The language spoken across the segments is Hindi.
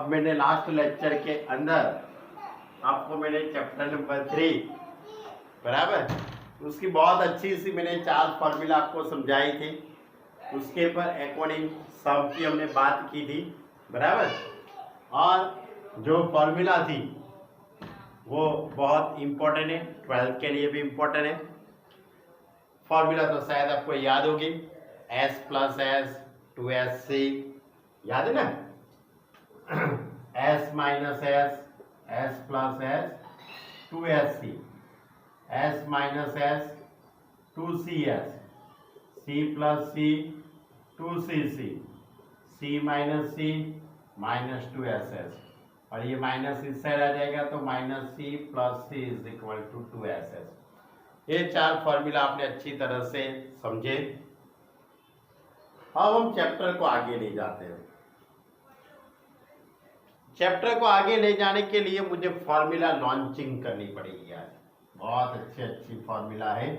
मैंने लास्ट लेक्चर के अंदर आपको मैंने चैप्टर नंबर 3 बराबर उसकी बहुत अच्छी सी मैंने 4 फॉर्मूला आपको समझाई थी। उसके पर अकॉर्डिंग सब की हमने बात की थी बराबर। और जो फॉर्मूला थी वो बहुत इम्पोर्टेंट है, 12th के लिए भी इम्पोर्टेंट है। फॉर्मूला तो शायद आपको याद होगी, s प्लस एस 2sc, याद है ना। s minus S plus S 2sc, s minus S 2cs, c plus C 2cc, c minus C minus 2ss, और ये माइनस इस साइड आ जाएगा तो minus C plus C is equal to 2ss। ये 4 फॉर्मूला आपने अच्छी तरह से समझे। अब हम चैप्टर को आगे ले जाते हैं। चैप्टर को आगे ले जाने के लिए मुझे फॉर्मूला लॉन्चिंग करनी पड़ेगी। आज बहुत अच्छी फॉर्मूला है,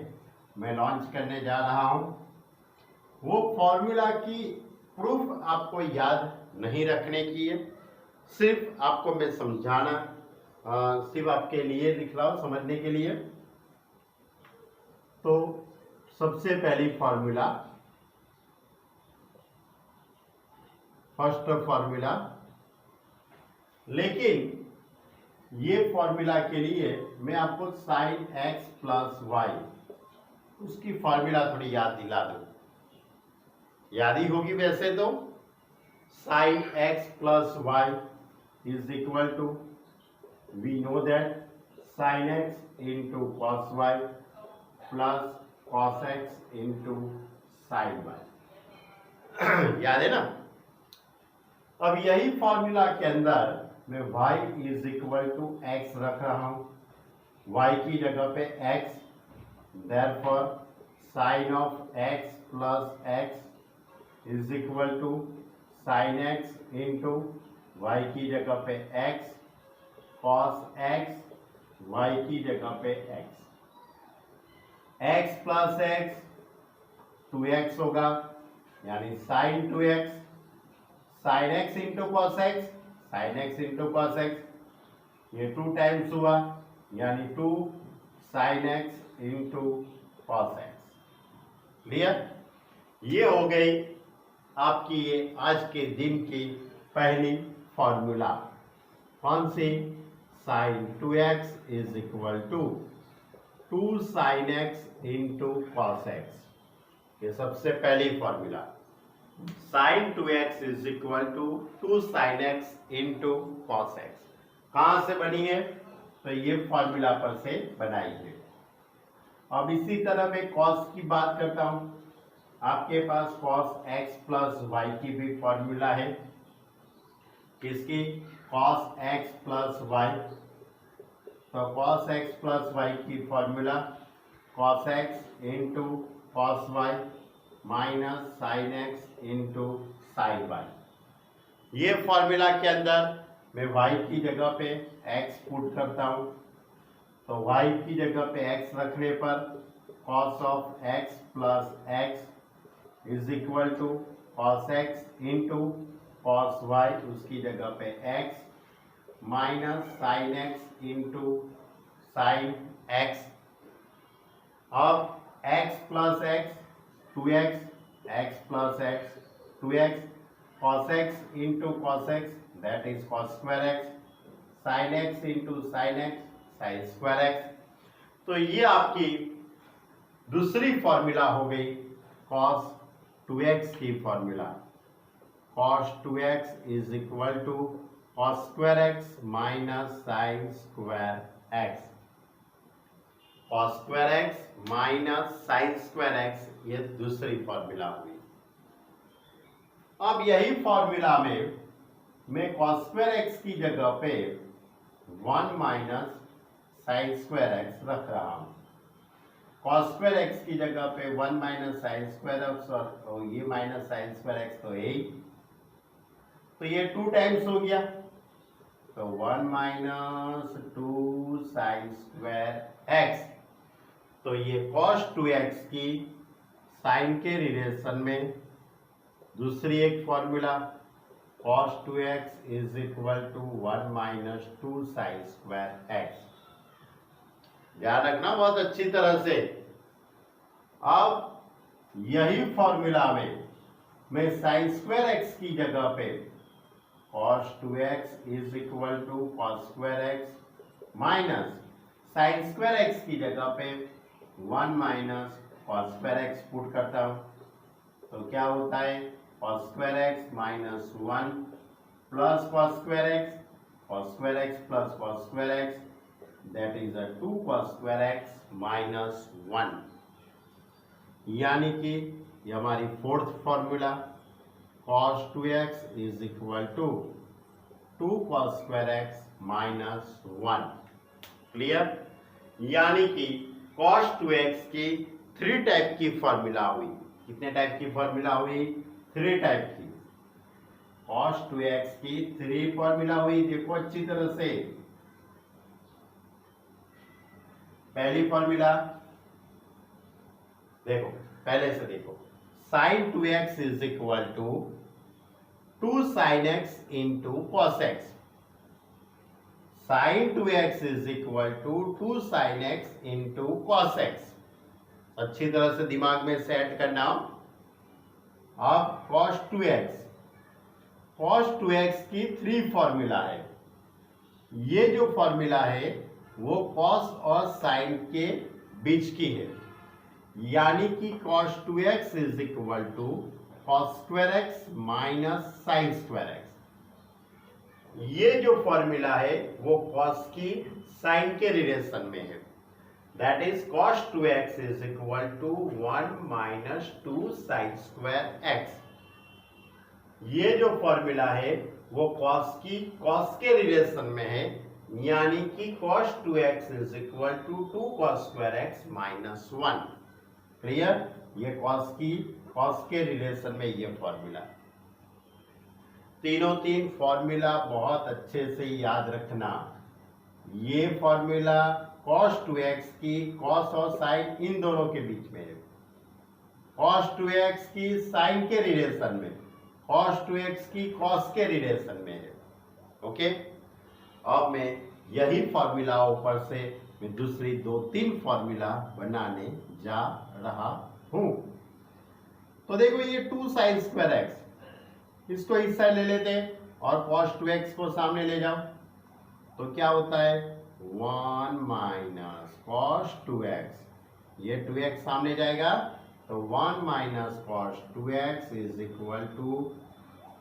मैं लॉन्च करने जा रहा हूं। वो फॉर्मूला की प्रूफ आपको याद नहीं रखने की है, सिर्फ आपको मैं समझाना, सिर्फ आपके लिए लिख रहा हूं समझने के लिए। तो सबसे पहली फॉर्मूला, फर्स्ट फॉर्मूला, लेकिन ये फॉर्मूला के लिए मैं आपको साइन एक्स प्लस वाई उसकी फॉर्मूला थोड़ी याद दिला दूं। याद ही होगी वैसे तो। Sine x plus y is equal to, we know that sine x into cos y plus cos x into sine y. याद है ना। अब यही फॉर्मूला के अंदर मैं y is equal to x रख रहा हूं, y की जगह पे x, therefore sine of x plus x is equal to sine x into y की जगह पे x कॉस एक्स y की जगह पे x प्लस एक्स 2x होगा, यानी sine 2x, sine x into cos x, sine x into cos x, ये 2 टाइम्स हुआ, यानी 2 sine x into cos x. Clear. ये हो गई आपकी ये आज के दिन की पहली फॉर्मूला। कौन सी? Sine 2x is equal to 2 sine x into cos x. ये सबसे पहली formula. Sine 2x is equal to 2 sine x into cos x कहाँ से बनी है? तो ये फॉर्मूला पर से बनाई है। अब इसी तरह मैं कॉस की बात करता हूं। आपके पास कॉस एक्स प्लस वाई की भी फॉर्मूला है। किसकी? Cos x plus y. तो कॉस एक्स प्लस वाई की formula cos x into cos y minus sine x into sine y. ये फॉर्मूला के अंदर मैं y की जगह पे x पुट करता हूं, तो y की जगह पे x रखने पर cos of x plus x is equal to cos x into cos y, उसकी जगह पे x minus sine x into sine x. अब x plus x 2x, x plus x 2x, cos x into cos x that is cos square x, sine x into sine x sine square x. तो ये आपकी दूसरी फॉर्मूला हो गई cos 2x की formula. cos 2x is equal to cos square x minus sine square x. Cos square x minus sine square x, ये दूसरी फॉर्मूला हुई। अब यही फॉर्मूला में मैं कॉस स्क्वायर एक्स की जगह पे 1 माइनस साइन स्क्वायर एक्स रख रहा हूं। कॉस स्क्वायर एक्स की जगह पे 1 माइनस साइन स्क्वायर एक्स, और ये माइनस साइन स्क्वायर एक्स तो यही, तो ये 2 टाइम्स हो गया, तो 1 माइनस 2 साइन स्क्वायर एक्स। तो ये cos 2x की साइन के रिलेशन में दूसरी एक formula cos 2x is equal to 1 minus 2 sine square x. ध्यान रखना बहुत अच्छी तरह से। अब यही फॉर्मूला में मैं साइन स्क्वायर एक्स की जगह पे cos 2x is equal to cos square x minus sine square x की जगह पे 1 minus cos square x put करता हूं। तो क्या होता है cos square x minus 1 plus cos square x plus cos square x that is a 2 cos square x minus 1। यानी कि ये हमारी fourth formula cos 2x is equal to 2 cos square x minus 1। Clear? यानी कि cos 2x की 3 टाइप की फॉर्मूला हुई। कितने टाइप की फॉर्मूला हुई? 3 टाइप की। cos 2x की 3 फॉर्मूला हुई। देखो अच्छी तरह से। पहली फॉर्मूला देखो, पहले से देखो, sine 2x is equal to 2 sine x into cos x. Sine 2x is equal to 2 sine x into cos x. अच्छी तरह से दिमाग में सेट करना। अब cos 2x की 3 फॉर्मूला है। ये जो फॉर्मूला है वो cos और साइन के बीच की है। यानी कि cos 2x is equal to cos square x minus sine square x. ये जो फॉर्मूला है वो cos की साइन के रिलेशन में है। That is cos 2x is equal to 1 minus 2 sine square x. ये जो फॉर्मूला है वो cos के रिलेशन में है। यानी कि cos 2x is equal to 2 cos square x minus 1। Clear? ये cos के रिलेशन में ये फॉर्मूला। तीन फॉर्मूला बहुत अच्छे से याद रखना। ये फॉर्मूला cos 2x की cos और साइन इन दोनों के बीच में है। cos 2x की साइन के रिलेशन में, cos 2x की cos के रिलेशन में है। ओके? अब मैं यही फॉर्मूला ऊपर से मैं दूसरी 2-3 फॉर्मूला बनाने जा रहा हूं। तो देखो ये 2 साइन स्क्वायर एक्स, इसको इस साइड ले लेते हैं और cos 2x को सामने ले जाओ। तो क्या होता है 1 माइनस cos 2x। ये 2x सामने जाएगा तो 1 minus cos 2x is equal to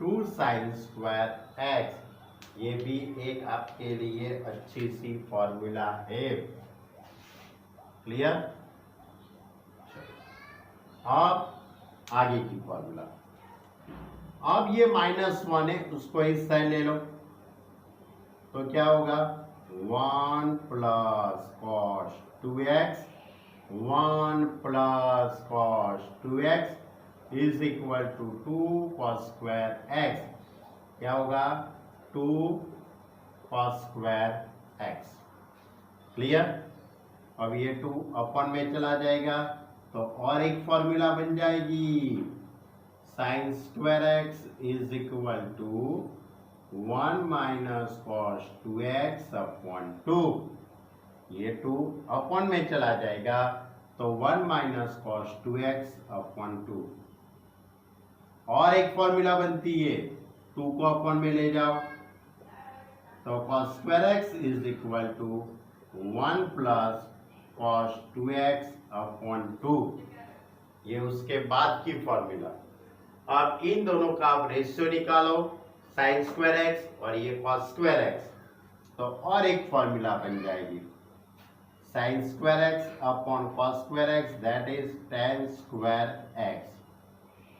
2 sine square x. ये भी एक आपके लिए अच्छी सी फॉर्मूला है। क्लियर? अब आगे की फॉर्मूला। अब ये -1 है, उसको इस साइड ले लो। तो क्या होगा 1 plus cos 2x 1 plus cos 2x is equal to 2 cos square x. क्या होगा 2 cos स्क्वायर एक्स। क्लियर? अब ये 2 अपन में चला जाएगा तो और एक फॉर्मूला बन जाएगी sine square x is equal to 1 minus cos 2x upon 2। ये 2 अपन में चला जाएगा तो 1 माइनस cos 2x अपॉन 2। और एक फॉर्मूला बनती है 2 को अपन में ले जाओ तो cos square x is equal to 1 plus cos 2x upon 2। ये उसके बाद की फॉर्मूला। अब इन दोनों का आप रेशियो निकालो, साइन स्क्वायर एक्स और ये cos स्क्वायर एक्स। तो और एक फॉर्मूला बन जाएगी sine square x upon cos square x that is tan square x.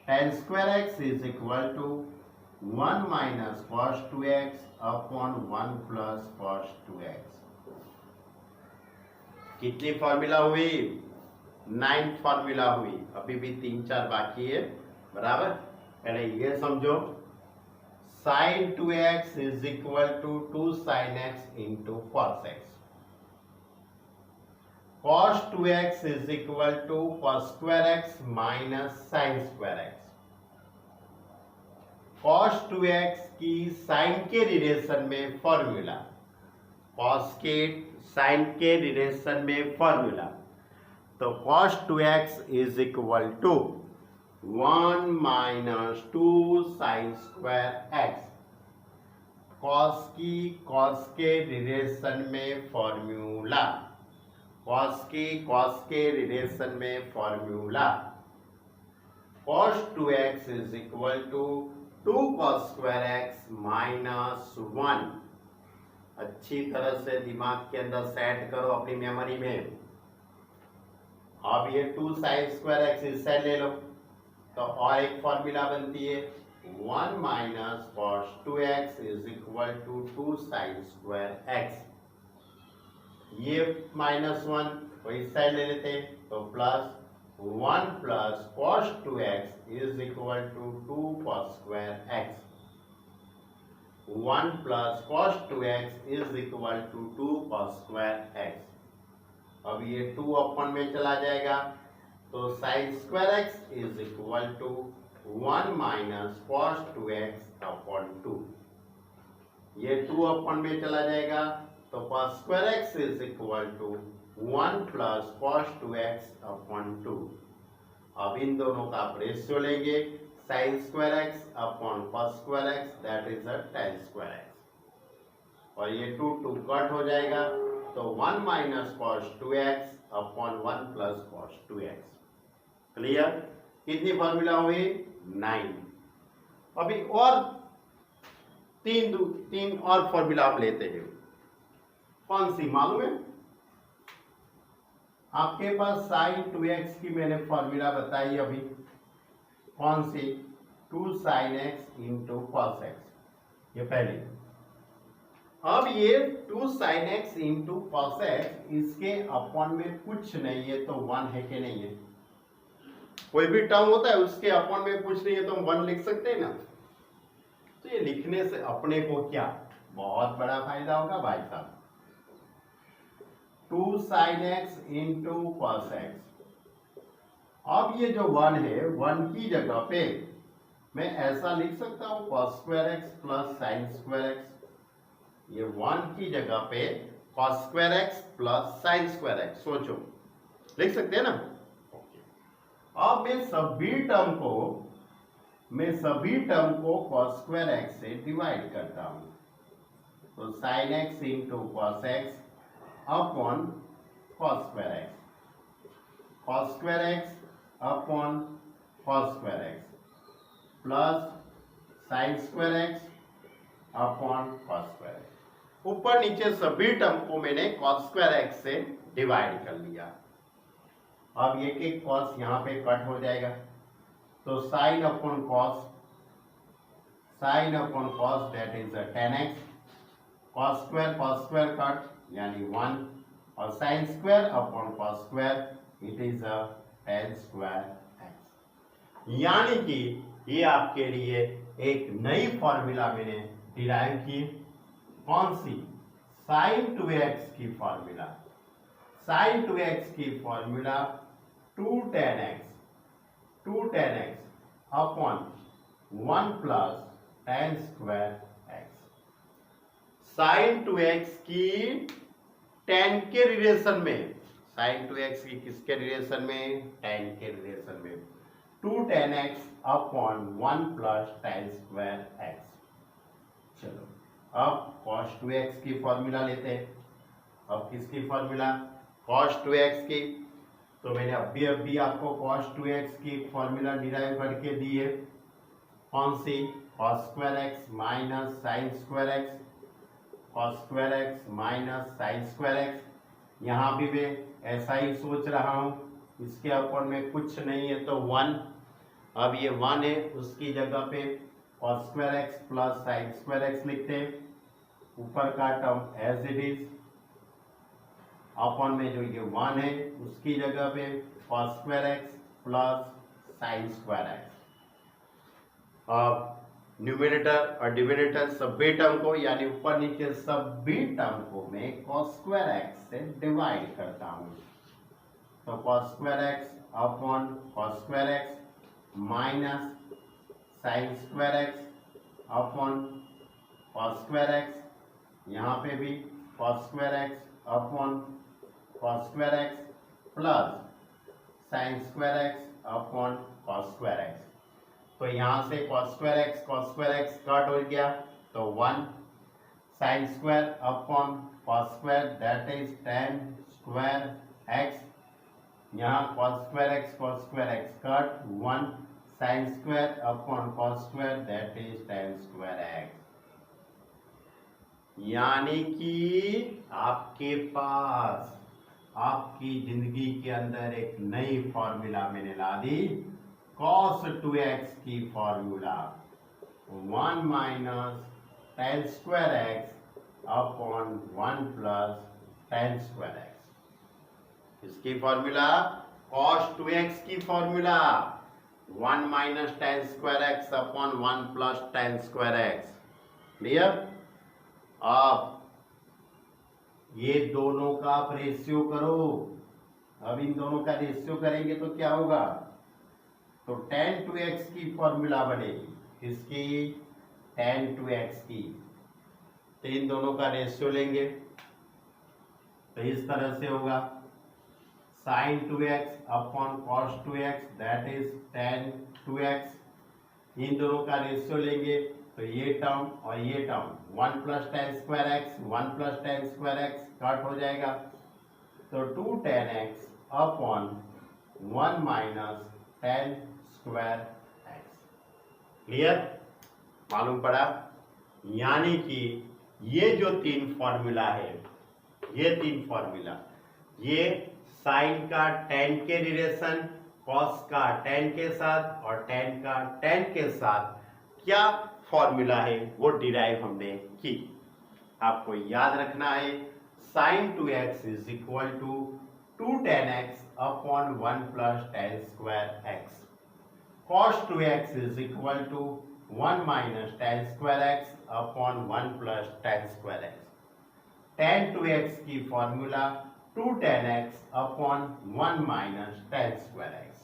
tan square x is equal to 1 minus cos 2x upon 1 plus cos 2x। कितनी फॉर्मूला हुई? 9 फॉर्मूला हुई। अभी भी 3-4 बाकी है। बराबर? पहले ये समझो sine 2x is equal to 2 sine x into cos x। cos 2x is equal to cos square x minus sine square x। cos 2x की साइन के रिलेशन में फॉर्मूला, cos के साइन के रिलेशन में फॉर्मूला, तो cos 2x is equal to 1 minus 2 sine square x. cos के रिलेशन में फॉर्मूला, cos के रिलेशन में formula, cos 2x is equal to 2 cos square x minus 1। अच्छी तरह से दिमाग के अंदर सेट करो अपनी मेमोरी में। अब ये 2 साइन स्क्वायर एक्स इस साइड ले लो, तो और एक फॉर्मूला बनती है 1 minus cos 2x is equal to 2 sine square x. ये -1 तो इस साइड ले लेते हैं, तो plus 1 plus cos 2x is equal to 2 cos square x. 1 plus cos 2x is equal to 2 cos square x. अब ये 2 अपन में चला जाएगा, तो sine square x is equal to 1 minus cos 2x upon 2। ये 2 अपन में चला जाएगा, तो cos square x is equal to 1 plus cos 2x upon 2। अब इन दोनों का आप रेशियो लेंगे, sine square x upon cos square x, that is a tan square x. और ये 2 कट हो जाएगा, तो 1 minus cos 2x upon 1 plus cos 2x। Clear? कितनी फॉर्मूला हुई? 9। अभी और तीन और फॉर्मूला आप लेते हैं। कौन सी मालूम है आपके पास? साइन 2x की मैंने फॉर्मूला बताई अभी। कौन सी? 2 sine x into cos x, ये पहले। अब ये 2 sine x into cos x, इसके अपॉन में कुछ नहीं है तो 1 है कि नहीं है? कोई भी टर्म होता है उसके अपॉन में कुछ नहीं है तो हम 1 लिख सकते हैं ना। तो ये लिखने से अपने को क्या बहुत बड़ा फायदा होगा भाई साहब। 2 sine x into cos x. अब ये जो 1 है, 1 की जगह पे मैं ऐसा लिख सकता हूं cos square x plus sine square x. ये 1 की जगह पे cos square x plus sine square x, सोचो लिख सकते हैं ना। अब मैं सभी टर्म को cos स्क्वायर एक्स से डिवाइड करता हूं, तो sine x into cos x upon cos square x, cos square x upon cos square x plus sine square x upon cos square x. ऊपर नीचे सभी टर्म को मैंने cos स्क्वायर एक्स से डिवाइड कर लिया। अब एक एक cos यहाँ पे कट हो जाएगा, तो sine upon cos that is tan x, cos square cut यानी 1, और sign square upon cos square it is a tan square x। यानी कि ये आपके लिए एक नई फॉर्मूला मैंने डिराइव की। कौन सी? साइन 2x की फॉर्मूला। साइन 2x की formula 2 tan x upon 1 plus tan square x। Sine 2x की tan के रिलेशन में, साइन 2x की किसके रिलेशन में? tan के रिलेशन में। 2 tan x upon 1 plus tan square x। चलो अब cos 2x की फॉर्मूला लेते हैं। अब किसकी फॉर्मूला? cos 2x की। तो मैंने अभी आपको cos 2x की फॉर्मूला डिराइव करके दी है। कौन सी? cos square x minus sine square x, cos square x minus sine square x. यहाँ भी मैं ऐसा ही सोच रहा हूँ, इसके अपॉन में कुछ नहीं है तो 1। अब ये 1 है, उसकी जगह पे cos square x plus sine square x लिखते हैं। ऊपर का term as it is, upon में जो ये 1 है उसकी जगह पे cos square x plus sine square x. अब न्यूमरेटर और डिनोमिनेटर सभी टर्म को, यानी ऊपर नीचे सभी टर्म को मैं cos स्क्वायर एक्स से डिवाइड करता हूँ। तो cos square x upon cos square x minus sine square x upon cos square x, यहाँ पे भी cos square x upon cos square x plus sine square x upon cos square x. तो यहाँ से कॉस स्क्वायर एक्स कट हो गया, तो 1 sine square upon cos square that is tan square x, यहाँ cos square x cut 1 sine square upon cos square that is tan square x. यानी कि आपके पास आपकी जिंदगी के अंदर एक नई फॉर्मूला मैंने ला दी, cos 2x की formula 1 minus tan square x upon 1 plus tan square x. इसकी फॉर्मूला cos 2x की formula 1 minus tan square x upon 1 plus tan square x. Clear? अब ये दोनों का आप रेशियो करो। अब इन दोनों का रेशियो करेंगे तो क्या होगा, तो tan 2x की फॉर्मूला बनेगी, इसकी tan 2x की, तो इन दोनों का रेशियो लेंगे तो इस तरह से होगा sin 2x upon cos 2x that is tan 2x। इन दोनों का रेशियो लेंगे तो ये टर्म और ये term 1 plus tan square x 1 plus tan square x cut हो जाएगा, तो 2 tan x upon 1 minus tan square x. Clear? मालूम पड़ा? यानी कि ये जो तीन फॉर्मूला है, ये तीन फॉर्मूला, ये साइन का tan के रिलेशन, कॉस का tan के साथ और tan का tan के साथ क्या फॉर्मूला है वो डिराइव हमने की। आपको याद रखना है sin 2x is equal to 2 tan x upon 1 plus tan square x, cos 2x is equal to 1 minus tan square x upon 1 plus tan square x. tan 2x की formula 2 tan x upon 1 minus tan square x.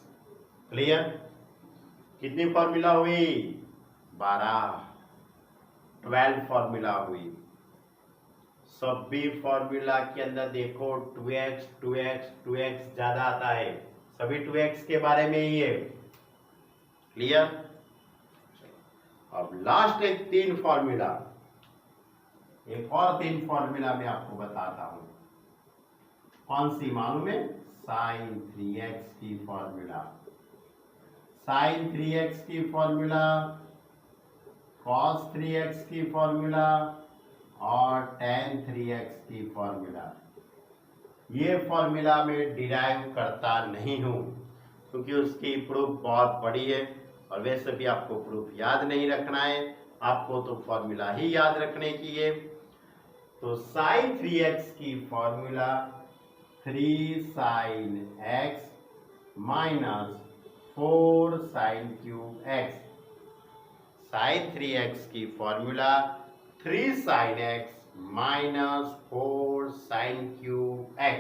Clear? कितनी फॉर्मूला हुई? 12 फॉर्मूला हुई। सभी फॉर्मूला के अंदर देखो 2x 2x 2x ज्यादा आता है, सभी 2x के बारे में ही है। क्लियर? अब लास्ट एक तीन फॉर्मूला, एक और तीन फॉर्मूला मैं आपको बताता हूं। कौन सी मालूम है? sin 3x की फॉर्मूला, sin 3x की फॉर्मूला, cos 3x की फॉर्मूला और tan 3x की फॉर्मूला। ये फॉर्मूला मैं डिराइव करता नहीं हूं क्योंकि उसकी प्रूफ बहुत बड़ी है और वैसे भी आपको प्रूफ याद नहीं रखना है, आपको तो फॉर्मूला ही याद रखने की है। तो sin 3x की formula 3 sin x minus 4 sin cube x। sin 3x की formula 3 sin x minus 4 sin cube x।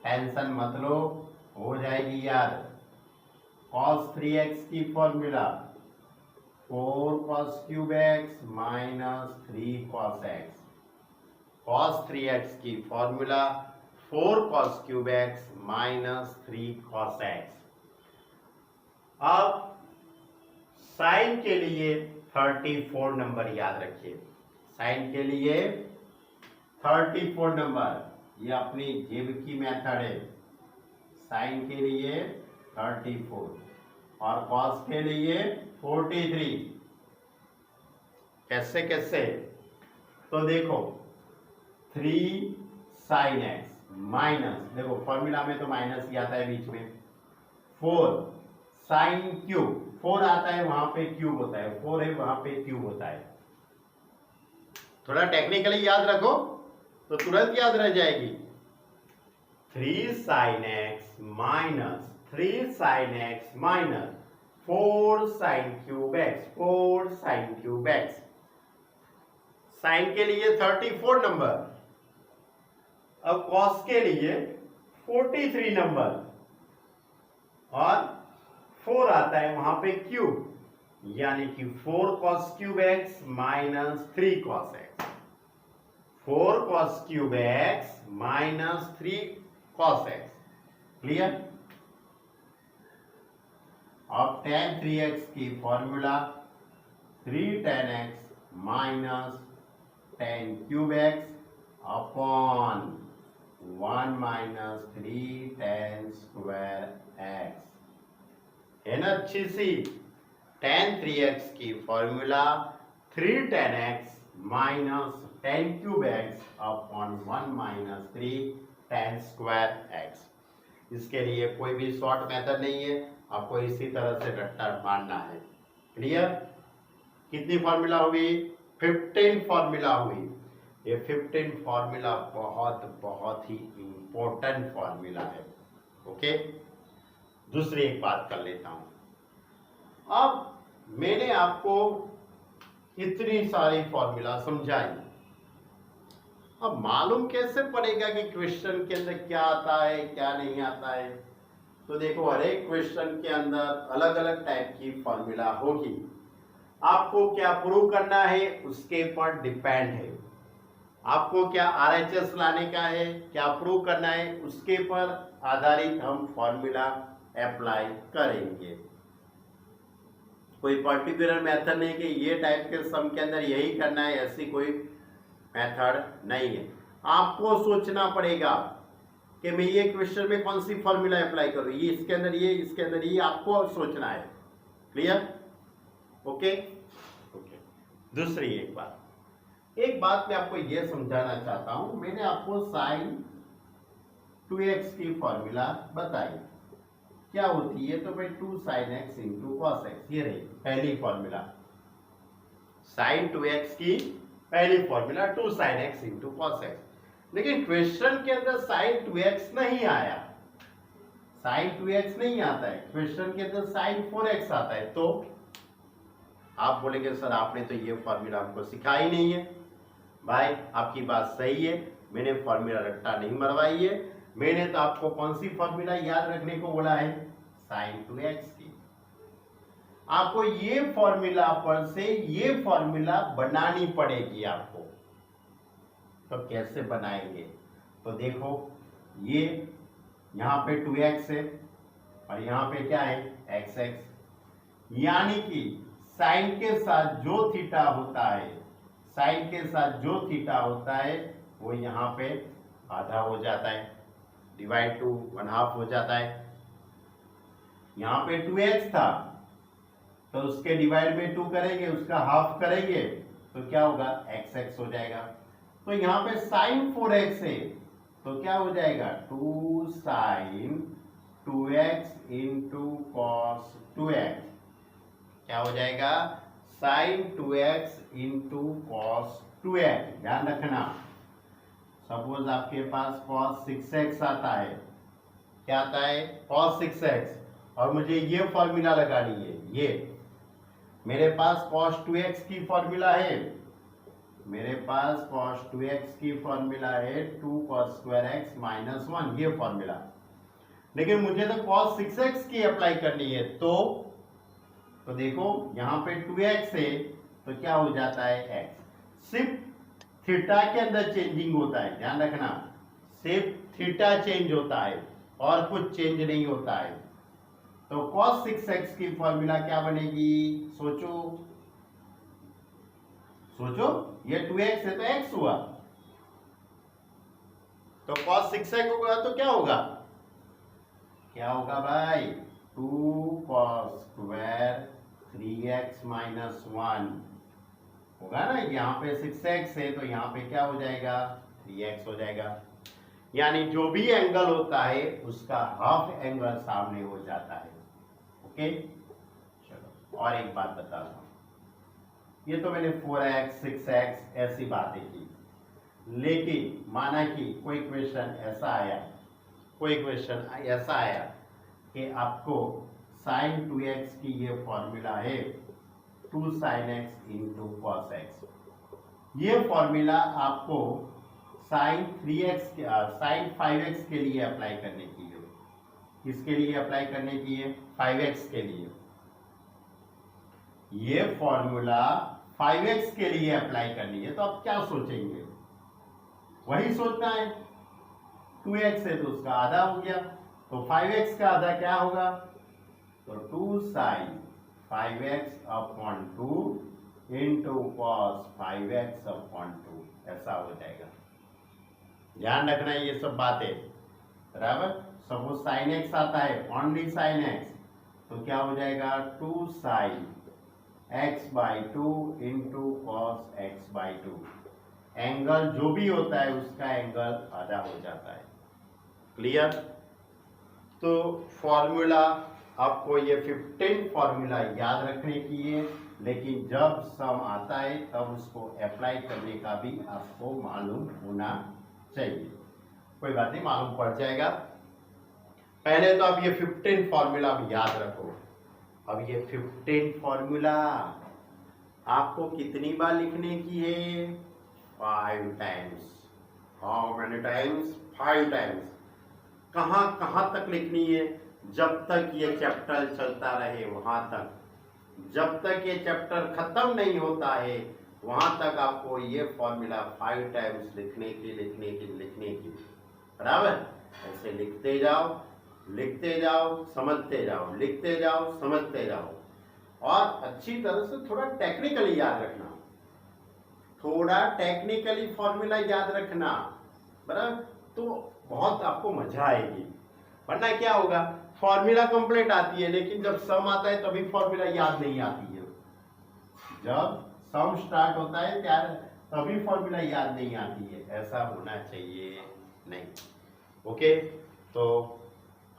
Tension मत लो, हो जाएगी याद। cos 3x की formula 4 cos cube x minus 3 cos x। cos 3x की formula 4 cos cube x minus 3 cos x। अब साइन के लिए 34 नंबर याद रखिए, साइन के लिए 34 नंबर, ये अपनी जेब की मेथड है। साइन के लिए 34 और कॉस के लिए 43। कैसे कैसे? तो देखो 3 sin x माइनस, देखो फॉर्मूला में तो माइनस ही आता है बीच में, 4 sin क्यूब, 4 आता है वहां पे क्यूब होता है, 4 है वहां पे क्यूब होता है। थोड़ा टेक्निकली याद रखो तो तुरंत याद रह जाएगी। 3 sin x minus 3 sin x minus 4 sin cube x, 4 sin cube x। Sine के लिए 34 नंबर, अब कॉस के लिए 43 नंबर और 4 आता है वहां पे क्यूब, यानी कि 4 cos cube x minus 3 cos x, 4 cos cube x minus 3 cos x. Clear? अब tan 3x की formula 3 tan x minus tan cube x upon 1 minus 3 tan square x. है ना अच्छी सी? tan 3x की formula 3 tan x minus tan cube x upon 1 minus 3 tan square x. इसके लिए कोई भी शॉर्ट मेथड नहीं है, आपको इसी तरह से रट्टा मारना है। क्लियर? कितनी फॉर्मूला हुई? 15 फॉर्मूला हुई। ये 15 फॉर्मूला बहुत बहुत ही इंपॉर्टेंट फॉर्मूला है। ओके, दूसरी एक बात कर लेता हूं। अब मैंने आपको इतनी सारी फॉर्मूला समझाई, अब मालूम कैसे पड़ेगा कि क्वेश्चन के अंदर क्या आता है क्या नहीं आता है? तो देखो, हर एक क्वेश्चन के अंदर अलग अलग टाइप की फॉर्मूला होगी। आपको क्या प्रूव करना है उसके पर डिपेंड है। आपको क्या आरएचएस लाने का है, क्या प्रूव करना है, उसके पर आधारित हम फॉर्मूला अप्लाई करेंगे। कोई पर्टिकुलर मेथड नहीं कि ये टाइप के सम के अंदर यही करना है, ऐसी कोई मेथड नहीं है। आपको सोचना पड़ेगा कि मैं ये क्वेश्चन में कौन सी फॉर्मूला अप्लाई करूं, ये इसके अंदर ये, इसके अंदर ये, आपको सोचना है। क्लियर? Okay okay. दूसरी एक बात मैं आपको ये समझाना चाहता हूं। मैंने आपको sin 2x की फॉर्मूला बताई, क्या होती है? तो भाई 2 sin x into cos x, ये रही पहली फॉर्मूला। sin 2x की पहली formula 2 sin x into cos x. लेकिन क्वेश्चन के अंदर sin 2x नहीं आया, sin 2x नहीं आता है, क्वेश्चन के अंदर sin 4x आता है। तो आप बोलेंगे सर आपने तो ये फॉर्मूला हमको सिखा ही नहीं है। भाई आपकी बात सही है, मैंने फॉर्मूला रट्टा नहीं मरवाई है। मैंने तो आपको कौन सी फॉर्मूला याद रखने को बोला है? sin 2x की। आपको ये फॉर्मूला पर से ये फॉर्मूला बनानी पड़ेगी आपको। तो कैसे बनाएंगे? तो देखो, ये यहां पे 2x है और यहां पे क्या है? xx, यानी कि साइन के साथ जो थीटा होता है, साइन के साथ जो थीटा होता है वो यहाँ पे आधा हो जाता है, डिवाइड टू 1/2 हो जाता है। यहाँ पे 2x था तो उसके डिवाइड में 2 करेंगे, उसका हाफ करेंगे तो क्या होगा? xx हो जाएगा। तो यहाँ पे साइन 4x है तो क्या हो जाएगा? 2 sine 2x into cos 2x। क्या हो जाएगा? Sine 2x into cos 2x। ध्यान रखना, सपोज आपके पास कॉस 6x आता है, क्या आता है? कॉस 6x, और मुझे ये फॉर्मूला लगानी है। ये मेरे पास कॉस 2x की फॉर्मूला है, मेरे पास cos 2x की फॉर्मूला है 2 cos स्क्वायर x माइनस 1, ये फॉर्मूला। लेकिन मुझे तो cos 6x की अप्लाई करनी है। तो देखो यहाँ पे 2x है तो क्या हो जाता है? x। सिर्फ थीटा के अंदर चेंजिंग होता है, ध्यान रखना, सिर्फ थीटा चेंज होता है और कुछ चेंज नहीं होता है। तो cos 6x की फॉर्मूला क्या बनेगी? सोचो सोचो, ये 2x है तो x हुआ, तो cos 6x होगा तो क्या होगा? क्या होगा भाई? 2 cos स्क्वायर 3x माइनस 1 होगा ना। यहाँ पे 6x है तो यहाँ पे क्या हो जाएगा? 3x हो जाएगा। यानी जो भी एंगल होता है उसका हाफ एंगल सामने हो जाता है। ओके, चलो और एक बात बता रहा हूं। ये तो मैंने 4x 6x ऐसी बातें की, लेकिन माना कि कोई क्वेश्चन ऐसा आया, कि आपको sin 2x की ये फॉर्मूला है 2 sin x into cos x. ये फॉर्मूला आपको sin 5x के लिए अप्लाई करने की है। किसके लिए अप्लाई करने की है? 5x के लिए। ये फॉर्मूला 5x के लिए अप्लाई करनी है, तो आप क्या सोचेंगे? वही सोचना है। 2x है तो उसका आधा हो गया, तो 5x का आधा क्या होगा? तो 2 sin 5x upon 2 into cos 5x upon 2 ऐसा हो जाएगा। ध्यान रखना है ये सब बातें, बराबर। सपोज साइन एक्स आता है, ओनली साइन एक्स, तो क्या हो जाएगा? 2 sine x by 2 into cos x by 2। Angle जो भी होता है उसका एंगल आधा हो जाता है। क्लियर? तो फॉर्मूला आपको ये 15 फॉर्मूला याद रखने की है, लेकिन जब सम आता है तब उसको अप्लाई करने का भी आपको मालूम होना चाहिए। कोई बात नहीं, मालूम पड़ जाएगा। पहले तो अब ये 15 फॉर्मूला याद रखो। अब ये 15 फॉर्मूला आपको कितनी बार लिखने की है? 5 times. How many times? 5 times. कहाँ कहाँ तक लिखनी है? जब तक ये चैप्टर चलता रहे वहां तक। जब तक ये चैप्टर खत्म नहीं होता है वहां तक आपको ये फॉर्मूला 5 टाइम्स लिखने की, बराबर। ऐसे लिखते जाओ, समझते जाओ, लिखते जाओ, समझते जाओ। और अच्छी तरह से थोड़ा टेक्निकली याद रखना, थोड़ा टेक्निकली फॉर्मूला याद रखना, बराबर। तो बहुत आपको मजा आएगी। वरना क्या होगा, फॉर्मूला कंप्लीट आती है लेकिन जब सम आता है तभी फॉर्मूला याद नहीं आती है। जब सम स्टार्ट होता है त्यार तभी फॉर्मूला याद नहीं आती है। ऐसा होना चाहिए नहीं। ओके, तो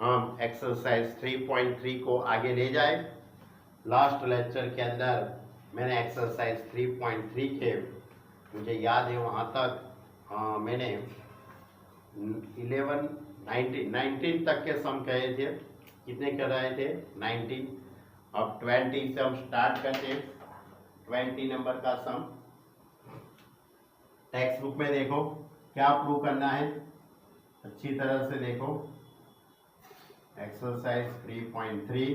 हम एक्सरसाइज 3.3 को आगे ले जाए। लास्ट लेक्चर के अंदर मैंने एक्सरसाइज 3.3 के, मुझे याद है वहाँ तक मैंने 19 तक के सम कहे थे। कितने कर रहे थे? 19। अब 20 से हम स्टार्ट करते हैं। 20 नंबर का सम टेक्स्ट बुक में देखो क्या प्रूव करना है, अच्छी तरह से देखो। एक्सरसाइज 3.3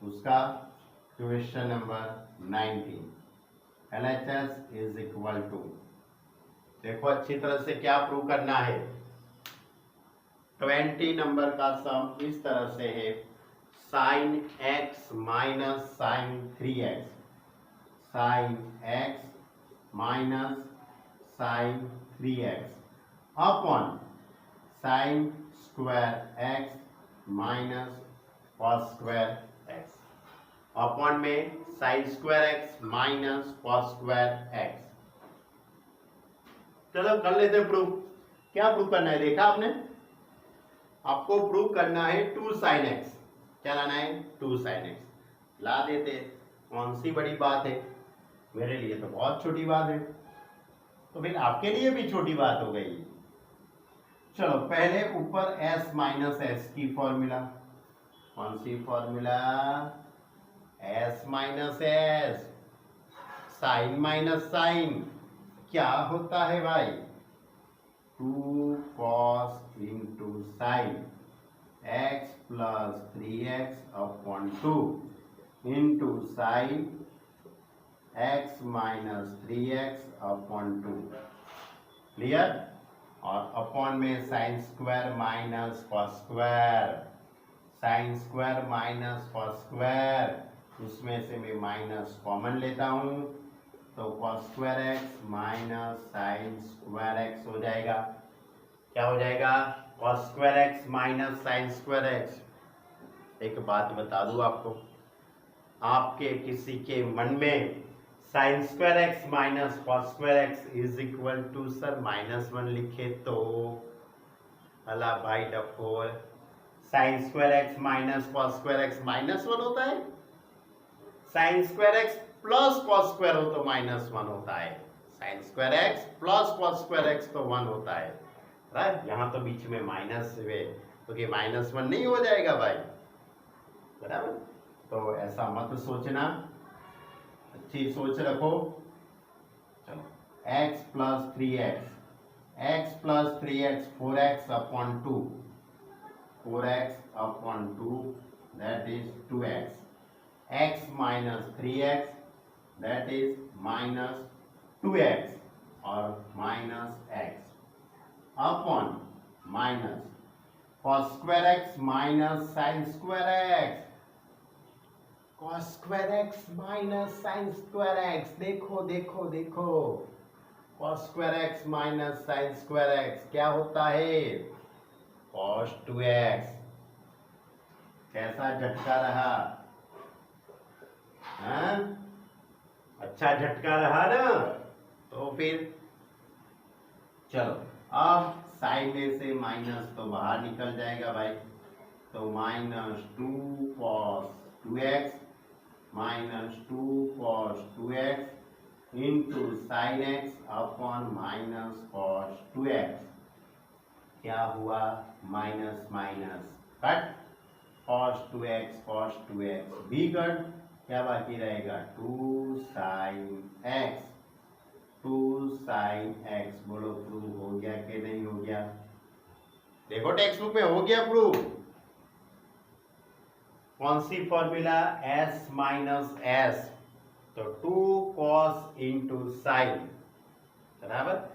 उसका question number 19, LHS is equal to, देखो अच्छी तरह से क्या प्रूव करना है। 20 नंबर का सम इस तरह से है, sine x minus sine 3x, sine x minus sine 3x upon sine square x minus cos square x, upon में sine square x minus cos square x। चलो कर लेते प्रूफ। क्या प्रूफ करना है? देखा आपने, आपको प्रूफ करना है 2 sin x। क्या लाना है? 2 sin x ला देते। कौन सी बड़ी बात है? मेरे लिए तो बहुत छोटी बात है, तो फिर आपके लिए भी छोटी बात हो गई। चलो पहले ऊपर s माइनस एस की फॉर्मूला। कौन सी formula? s minus S, sine minus sine क्या होता है भाई? 2 cos into sine x plus 3x upon 2 into sine x minus 3x upon 2। Clear? और अपॉन में sine square minus cos square, sine square minus cos square, उसमें से मैं माइनस कॉमन लेता हूं तो cos square x minus sine square x हो जाएगा। क्या हो जाएगा? Cos square x minus sine square x. एक बात बता दूं आपको, आपके किसी के मन में sine square x minus cos square x is equal to sir -1 लिखे तो अला भाई डफोर, sine square x minus cos square x -1 होता है, sine square x plus cos square हो तो -1 होता है, sine square x plus cos square x तो 1 होता है, राइट। यहाँ तो बीच में माइनस है तो कि -1 नहीं हो जाएगा भाई, बराबर। तो ऐसा मत सोचना, अच्छी सोच रखो। चलो x plus 3x, x plus 3x 4x upon 2, 4x upon 2 that is 2x, x minus 3x, that is minus 2x और minus x upon minus cos square x minus sin square x, cos square x minus sin square x, देखो देखो देखो, cos square x minus sin square x क्या होता है, cos 2x। कैसा झटका रहा, हाँ अच्छा झटका रहा ना। तो फिर चलो अब साइन में से माइनस तो बाहर निकल जाएगा भाई, तो minus 2 cos 2x minus 2 cos 2x into sine x upon minus cos 2x, क्या हुआ minus minus cut, cos 2x भी कट, क्या बाकी रहेगा 2 sin x, 2 sin x, बोलो प्रूव हो गया कि नहीं हो गया, देखो टेक्स्ट बुक में हो गया प्रूव। कौन सी फॉर्मूला, s माइनस s, तो 2 cos इंटू साइन, बराबर।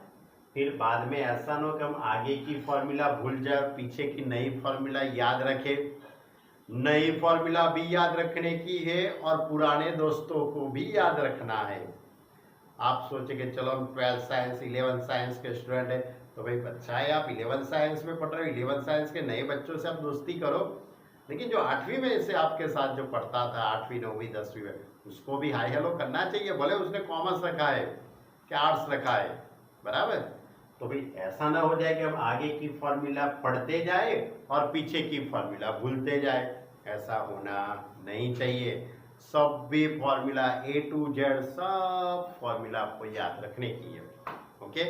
फिर बाद में ऐसा ना हो कि हम आगे की फॉर्मूला भूल जाए, पीछे की नई फॉर्मूला याद रखे। नई फॉर्मूला भी याद रखने की है और पुराने दोस्तों को भी याद रखना है। आप सोचेंगे चलो हम 12th साइंस 11th साइंस के स्टूडेंट है, तो भाई अच्छा है आप 11th साइंस में पढ़ रहे हो, 11th साइंस के नए बच्चों से आप दोस्ती करो, लेकिन जो 8वीं में से आपके साथ जो पढ़ता था 8वीं 9वीं 10वीं में, उसको भी हाई हेलो करना चाहिए, भले उसने कॉमर्स रखा है क्या आर्ट्स रखा है, बराबर। तो भाई ऐसा ना हो जाए कि हम आगे की फॉर्मूला पढ़ते जाए और पीछे की फॉर्मूला भूलते जाए, ऐसा होना नहीं चाहिए। सब भी फॉर्मूला A to Z सब फॉर्मूला आपको याद रखने की है, ओके।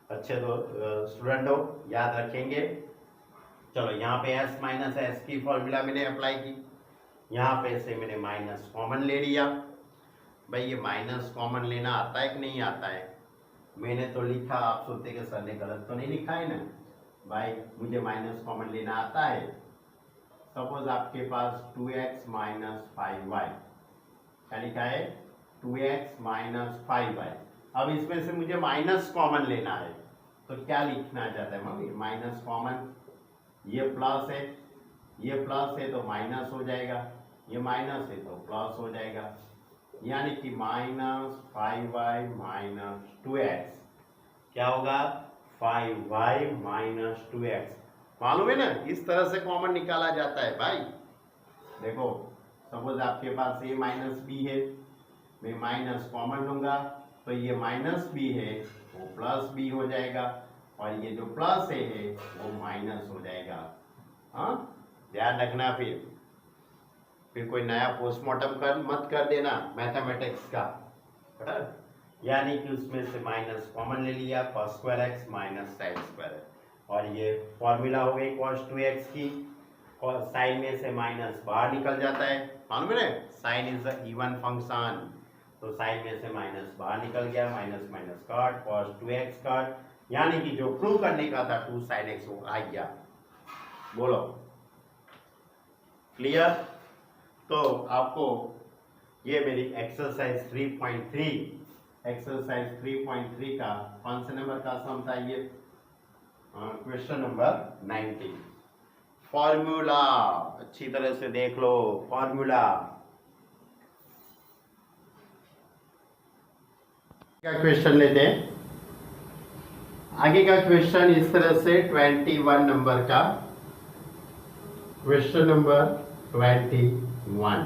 अच्छे तो स्टूडेंट हो, याद रखेंगे। चलो यहाँ पे s माइनस एस की फॉर्मूला मैंने अप्लाई की, यहाँ पे से मैंने माइनस कॉमन ले लिया। भाई ये माइनस कॉमन लेना आता है कि नहीं आता है, मैंने तो लिखा, आप सोचते कि सर ने गलत तो नहीं लिखा है ना, भाई मुझे माइनस कॉमन लेना आता है। सपोज आपके पास 2x माइनस 5y, क्या लिखा है 2x माइनस 5y, अब इसमें से मुझे माइनस कॉमन लेना है, तो क्या लिखना चाहते हैं मम्मी, माइनस कॉमन, ये प्लस है, ये प्लस है तो माइनस हो जाएगा, ये माइनस है तो प्लस हो जाएगा, यानी कि माइनस 5y माइनस 2x, क्या होगा 5y माइनस 2x, मालूम है ना, इस तरह से कॉमन निकाला जाता है भाई। देखो सपोज आपके पास ये माइनस बी है, मैं माइनस कॉमन लूंगा तो ये माइनस बी है वो प्लस बी हो जाएगा, और ये जो प्लस है वो माइनस हो जाएगा। हाँ ध्यान रखना, फिर कोई नया पोस्टमार्टम मत कर देना मैथमेटिक्स का, यानी कि उसमें से माइनस कॉमन ले लिया, cos square x minus sine square, और ये फॉर्मूला हो गई cos 2x की, और साइन में से माइनस बाहर निकल जाता है, मालूम है ना, sine is the even function, तो साइन में से माइनस बाहर निकल गया, minus minus cut, cos 2x cut, यानी कि जो प्रूव करने का था 2 sin x वो आ गया। बोलो क्लियर। तो आपको ये मेरी एक्सरसाइज 3.3, एक्सरसाइज 3.3 का कौन से नंबर का सम था, ये क्वेश्चन नंबर 19। फॉर्मूला अच्छी तरह से देख लो, फॉर्मूला का क्वेश्चन लेते हैं। आगे का क्वेश्चन इस तरह से 21 नंबर का question number 21,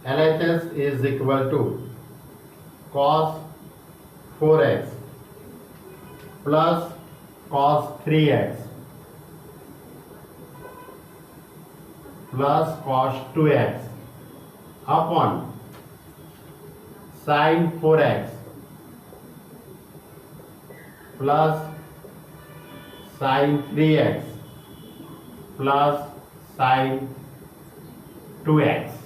LHS is equal to cos 4x plus cos 3x plus cos 2x upon sin 4x plus sin 3x plus sin 2x।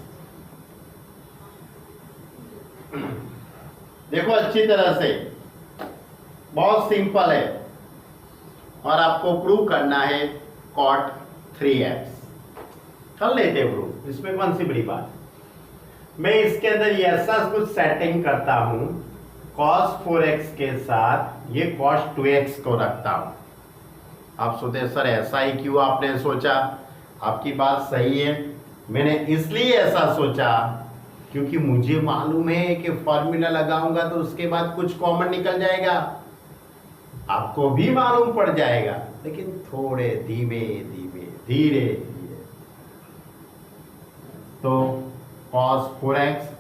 देखो अच्छी तरह से, बहुत सिंपल है, और आपको प्रूव करना है cot 3x। कर लेते प्रूव, इसमें कौन सी बड़ी बात। मैं इसके अंदर ऐसा कुछ सेटिंग करता हूं, cos 4x के साथ ये cos 2x को रखता हूं। आप सोचते सर ऐसा ही क्यों आपने सोचा? आपकी बात सही है, मैंने इसलिए ऐसा सोचा क्योंकि मुझे मालूम है कि फॉर्मूला लगाऊंगा तो उसके बाद कुछ कॉमन निकल जाएगा, आपको भी मालूम पड़ जाएगा, लेकिन थोड़े धीमे धीमे धीरे धीरे। तो cos 4x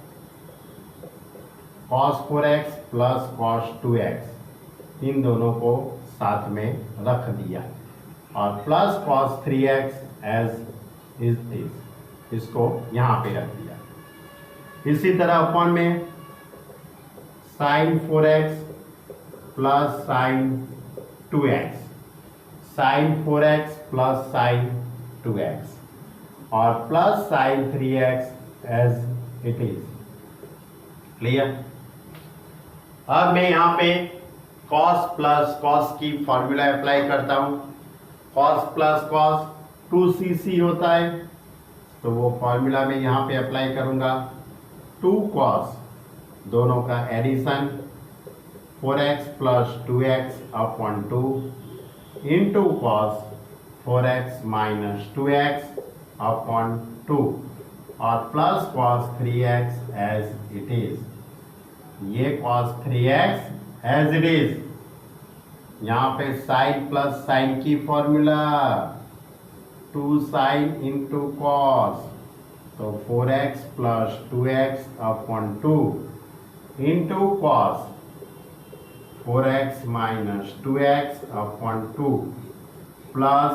plus cos 2x इन दोनों को साथ में रख दिया और plus cos 3x as is this, इसको यहां पे रख दिया। इसी तरह अपन में sin 4x plus sin 2x, sin 4x plus sin 2x और plus sin 3x as it is. Clear? अब मैं यहां पे cos प्लस cos की फॉर्मूला अप्लाई करता हूं। cos प्लस cos 2cc होता है, तो वो फॉर्मूला में यहां पे अप्लाई करूंगा। 2 cos दोनों का addition 4x plus 2x upon 2 into cos 4x minus 2x upon 2 और plus cos 3x as it is. ये cos 3x as it is. यहाँ पे sin प्लस sin की फॉर्मूला 2 sin इंटू cos, तो 4x plus 2x upon 2 into cos 4x minus 2x upon 2 plus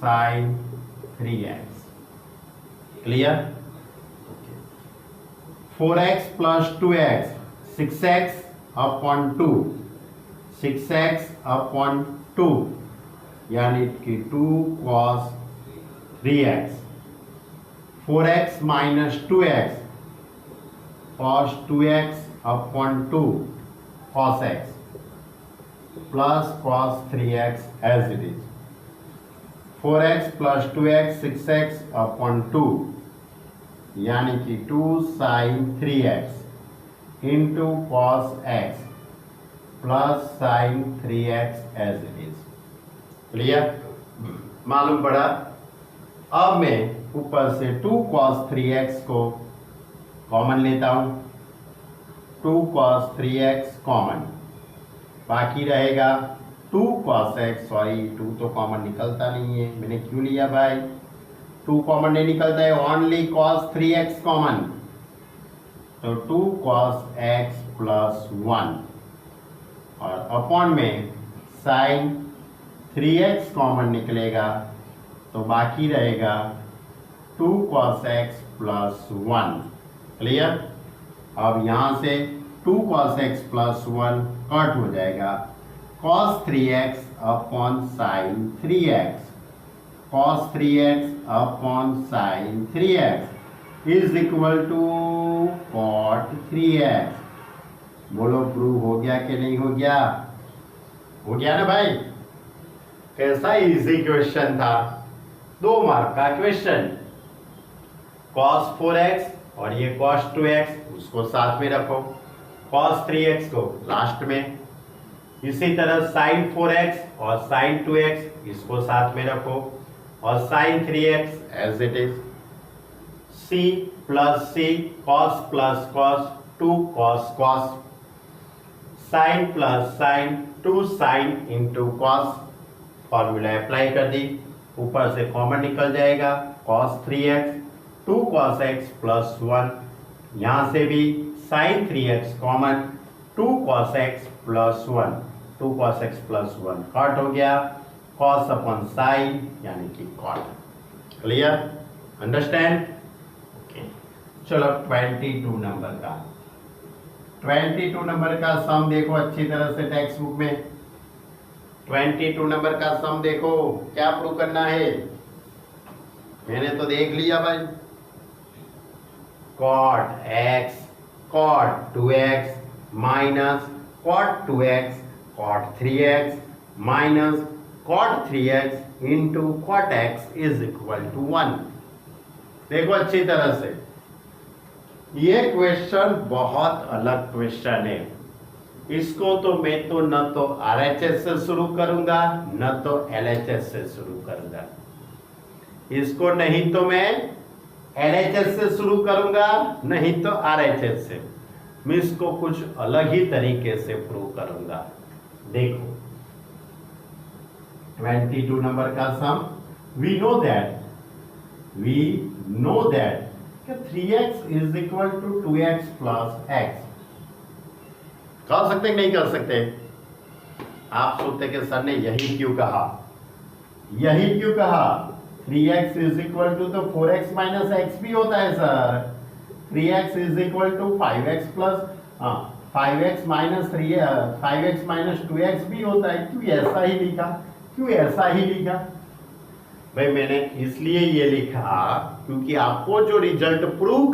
sin 3x। Clear? 4x plus 2x 6x upon 2, 6x upon 2 यानी कि 2 cos 3x। 4x minus 2x cos 2x upon 2 cos x plus cos 3x as it is. 4x plus 2x 6x upon 2 यानी कि 2 sin 3x into cos x plus sin 3x as it is. Clear? मालूम पड़ा? अब मैं ऊपर से 2 cos 3x को कॉमन लेता हूं। 2 cos 3x कॉमन, बाकी रहेगा 2 cos x। सॉरी 2 तो कॉमन निकलता नहीं है, मैंने क्यों लिया भाई? 2 कॉमन नहीं निकलता है, ओनली cos 3x कॉमन, तो 2 cos x प्लस 1 और अपॉन में sin 3x कॉमन निकलेगा, तो बाकी रहेगा 2 cos x प्लस 1। क्लियर? अब यहां से 2 cos x प्लस 1 कट हो जाएगा। cos 3x upon sin 3x, cos 3x upon sin 3x is equal to cot 3x। बोलो प्रूव हो गया कि नहीं हो गया? हो गया ना भाई? कैसा इजी क्वेश्चन था, 2 मार्क का क्वेश्चन। cos 4x और ये cos 2x उसको साथ में रखो, cos 3x को लास्ट में। इसी तरह sin 4x और sin 2x इसको साथ में रखो और sin 3x as it is. c plus c cos plus cos 2 cos cos, sin plus sin 2 sin into cos, formula apply कर दी, ऊपर से कॉमन निकल जाएगा cos 3x 2 cos x plus 1, यहाँ से भी sin 3x common 2 cos x plus 1, 2 cos x plus 1 cut हो गया, cos अपॉन sin यानी कि cot। क्लियर? अंडरस्टैंड? ओके, चलो 22 नंबर का 22 नंबर का सम देखो अच्छी तरह से टेक्स्ट बुक में। 22 नंबर का सम देखो, क्या प्रूव करना है? मैंने तो देख लिया भाई। cot x cot 2x minus cot 2x cot 3x minus cot 3x into cot x is equal to 1। देखो अच्छी तरह से, ये क्वेश्चन बहुत अलग क्वेश्चन है। इसको तो मैं तो न तो आरएचएस से शुरू करूंगा न तो एलएचएस से शुरू करूंगा। इसको नहीं तो मैं एलएचएस से शुरू करूंगा नहीं तो आरएचएस से। मैं इसको कुछ अलग ही तरीके से प्रूव करूंगा। देखो 22 नंबर का sum, we know that 3x is equal to 2x plus x. कर सकते कि नहीं कर सकते? आप सोचते कि सर ने यही क्यों कहा, 3x इज इक्वल टू तो 4x माइनस एक्स भी होता है sir. 3x is equal to 5x plus 5x minus 5x minus 2x भी होता है। क्यों ऐसा ही लिखा? भाई मैंने इसलिए ये लिखा क्योंकि आपको जो रिजल्ट प्रूव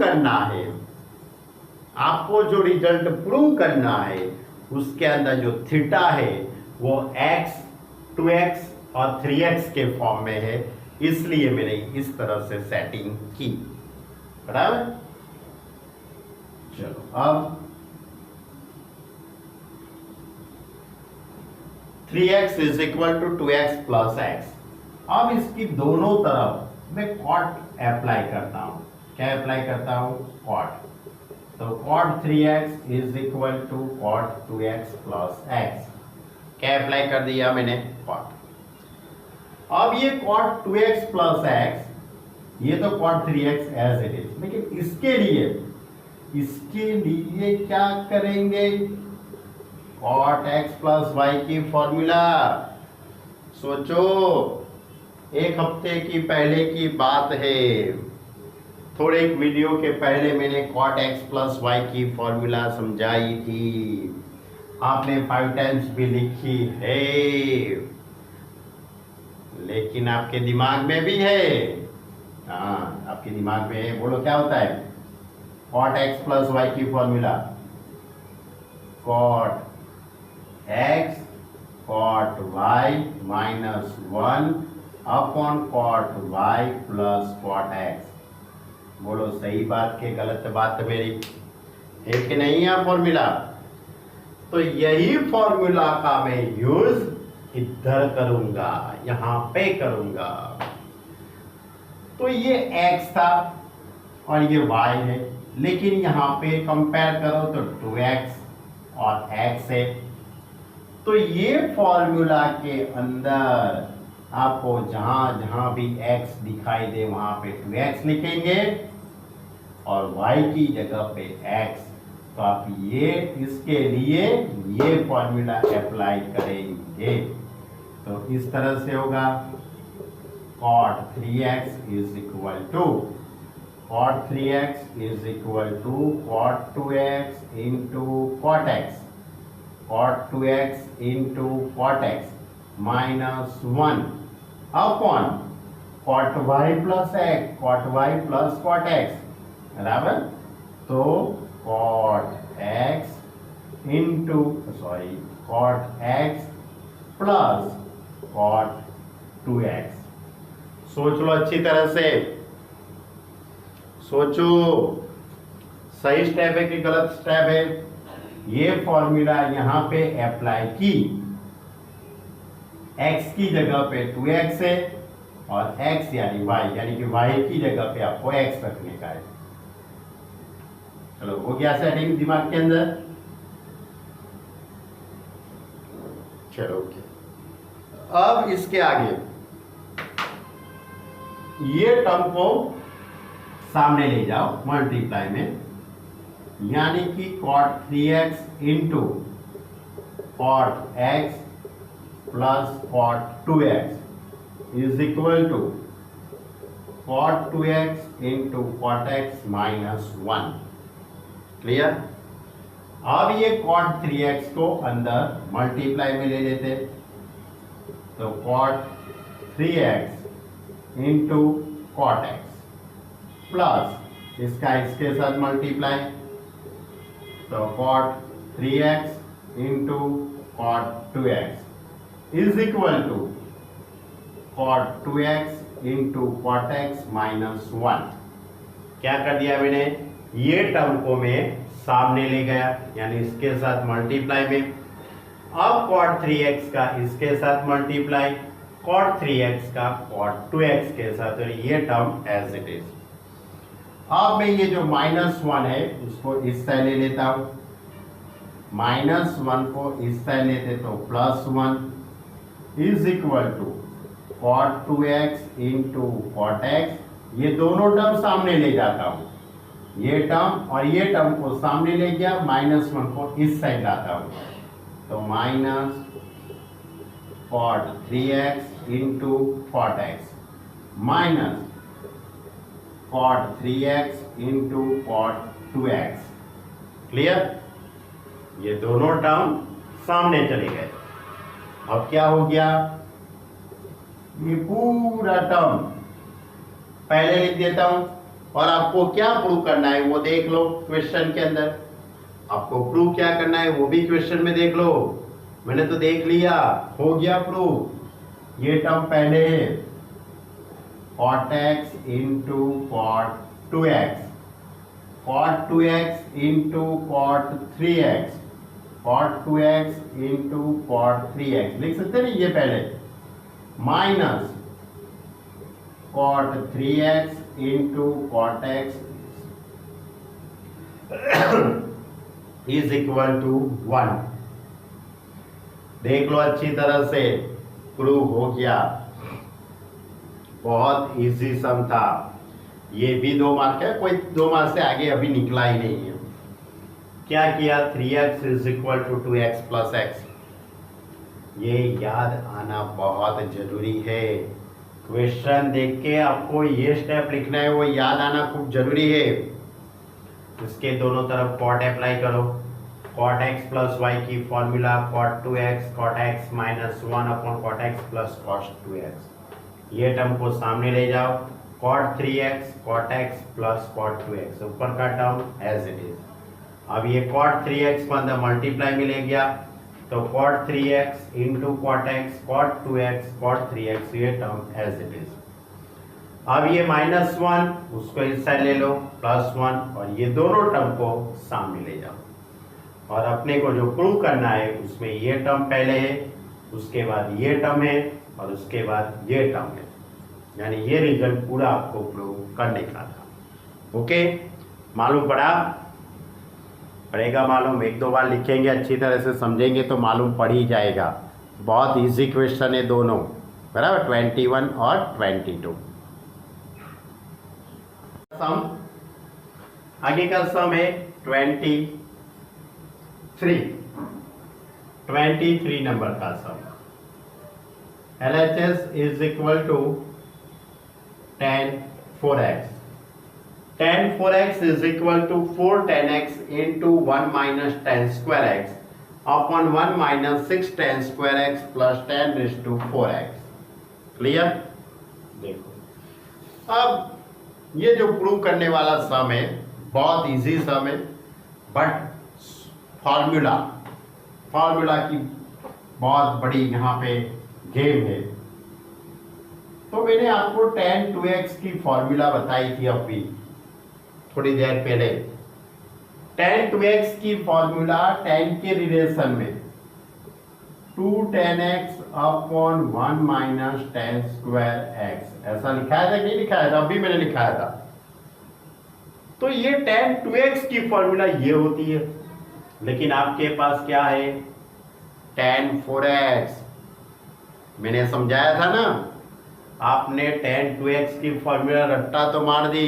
करना है उसके अंदर जो थीटा है वो x 2x और 3x के फॉर्म में है, इसलिए मैंने इस तरह से सेटिंग की। बराबर। चलो अब 3x is equal to 2x plus x. अब इसकी दोनों तरफ मैं कॉट अप्लाई करता हूं। क्या अप्लाई करता हूं? कॉट। तो cot 3x is equal to cot 2x plus x. क्या अप्लाई कर दिया मैंने? cot। अब ये cot 2x प्लस एक्स, ये तो cot 3x as it is, लेकिन इसके लिए क्या करेंगे? cot x प्लस y की फॉर्मूला। सोचो, एक हफ्ते की पहले की बात है, थोड़े एक वीडियो के पहले मैंने cot x प्लस y की फॉर्मूला समझाई थी। आपने 5 टाइम्स भी लिखी है, लेकिन आपके दिमाग में भी है। हाँ, आपके दिमाग में है। बोलो क्या होता है? cot x प्लस y की formula cot x cot y minus 1 upon cot y plus cot x। बोलो सही बात के गलत बात मेरी है कि नहीं है फॉर्मूला? तो यही फॉर्मूला का मैं यूज इधर करूंगा, यहां पे करूंगा। तो ये x था और ये y है, लेकिन यहां पे कंपेयर करो तो 2x और x है। तो ये फॉर्मूला के अंदर आपको जहां जहां भी x दिखाई दे वहां पे 2x लिखेंगे और y की जगह पे x। तो आप ये इसके लिए ये फॉर्मूला अप्लाई करेंगे। तो इस तरह से होगा cot 3x is equal to cot 3x is equal to cot 2x into cot x, cot 2x into cot x minus 1 upon cot y plus x, cot y plus cot x। बराबर। तो cot x into cot x plus cot 2x। सोच लो अच्छी तरह से, सोचो सही स्टेप है कि गलत स्टेप है। ये फॉर्मूला यहां पे अप्लाई की, x की जगह पे 2x है और x यानी कि y की जगह पे आपको x रखने का है। चलो हो गया सेटिंग दिमाग के अंदर। चलो ओके। अब इसके आगे ये टर्म को सामने ले जाओ मल्टीप्लाई में, यानी कि cot 3x into cot x plus cot 2x is equal to cot 2x into cot x minus 1। Clear? अब ये cot 3x को अंदर मल्टीप्लाई में ले लेते, तो cot 3x into cot x plus इसका इसके साथ मल्टीप्लाई, तो cot 3x into cot 2x is equal to cot 2x into cot x minus 1। क्या कर दिया मैंने? ये टर्म को मैं सामने ले गया, यानी इसके साथ मल्टीप्लाई में। अब cot 3x का इसके साथ मल्टीप्लाई, cot 3x का cot 2x के साथ, और ये टर्म एज इट इज। अब मैं ये जो -1 है उसको इस साइड ले लेता हूं, -1 को इस साइड लेते तो +1 is equal to cot 2x into cot x। ये दोनों टर्म सामने ले जाता हूं, ये टर्म और ये टर्म को सामने ले गया, -1 को इस साइड लाता हूं, तो minus cot 3x into cot x minus cot 3x into cot 2x। Clear? ये दोनों टर्म सामने चले गए। अब क्या हो गया, ये पूरा टर्म पहले लिख देता हूं, और आपको क्या प्रूव करना है वो देख लो क्वेश्चन के अंदर। आपको प्रूव क्या करना है वो भी क्वेश्चन में देख लो। मैंने तो देख लिया, हो गया प्रूव। ये टर्म पहले है cot x into cot 2x, cot 2x into cot 3x, cot 2x into cot 3x लिख सकते नहीं, ये पहले minus cot 3x into cot x is equal to 1। देख लो अच्छी तरह से, प्रूव हो गया। बहुत इजी सम था, ये भी 2 मार्क है, कोई 2 मार्क से आगे अभी निकला ही नहीं है। क्या किया, 3x is equal to 2x plus x। ये याद आना बहुत जरूरी है। क्वेश्चन देख के आपको ये स्टेप लिखना है, वो याद आना खूब जरूरी है। इसके दोनों तरफ cot अप्लाई करो, cot x प्लस y की formula cot 2x cot x minus 1 upon cot x plus cos 2x। ये टर्म को सामने ले जाओ, cot 3x cot x plus cot 2x, ऊपर का टर्म एज इट इज। अब ये cot 3x को अंदर मल्टीप्लाई में ले गया, तो cot 3x into cot x cot 2x cot 3x, ये टर्म एज इट इज। अब ये -1 उसको इस साइड ले लो, +1, और ये दोनों टर्म को सामने ले जाओ। और अपने को जो प्रूव करना है उसमें ये टर्म पहले है, उसके बाद ये टर्म है, और उसके बाद ये टर्म है, यानी ये रिजल्ट पूरा आपको प्रूव करने का था। ओके, मालूम पड़ेगा मालूम, 1-2 बार लिखेंगे, अच्छी तरह से समझेंगे तो मालूम पड़ ही जाएगा। बहुत इजी क्वेश्चन है दोनों, बराबर, 21 और 22। सम आगे का सम है 23 नंबर का sum. LHS is equal to tan 4x। tan 4x is equal to 4 tan x into 1 minus tan square x upon 1 minus 6 tan square x plus tan raised to 4x। Clear? देखो, अब ये जो प्रूव करने वाला सम है बहुत इजी सम है, बट फॉर्मूला की बहुत बड़ी यहाँ पे गेम है। तो मैंने आपको tan 2x की फॉर्मूला बताई थी अभी थोड़ी देर पहले। tan 2x की फॉर्मूला tan के रिलेशन में 2 tan x upon 1 minus tan square x, ऐसा लिखाया था कि नहीं लिखाया था? अभी मैंने लिखाया था। तो ये tan 2x की फॉर्मूला ये होती है, लेकिन आपके पास क्या है, tan 4x। मैंने समझाया था ना, आपने tan 2x की फॉर्मूला रट्टा तो मार दी,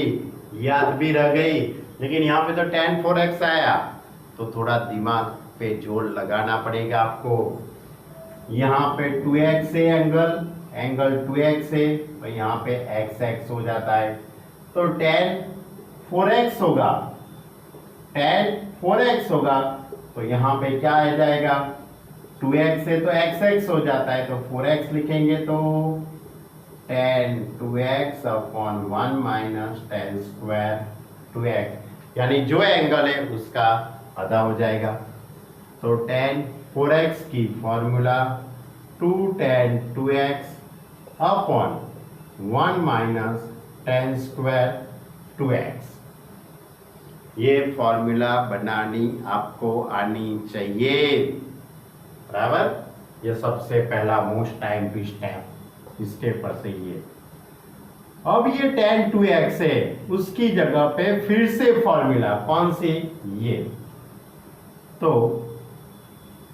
याद भी रह गई, लेकिन यहाँ पे तो tan 4x आया, तो थोड़ा दिमाग पे जोर लगाना पड़ेगा आपको। यहाँ पे 2x है, एंगल 2x है, तो यहाँ पे x हो जाता है, तो tan 4x होगा, तो यहाँ पे क्या आ जाएगा, 2x है तो x हो जाता है, तो 4x लिखेंगे, तो tan 2x upon 1 minus tan square 2x, यानी जो एंगल है उसका आधा हो जाएगा। तो tan 4x की formula 2 tan 2x upon 1 minus tan square 2x। ये फॉर्मूला बनानी आपको आनी चाहिए, बराबर। ये सबसे पहला मोस्ट टाइम टू स्टेप, इसके पर से ये। अब ये tan 2x है, उसकी जगह पे फिर से फॉर्मूला कौन सी, ये। तो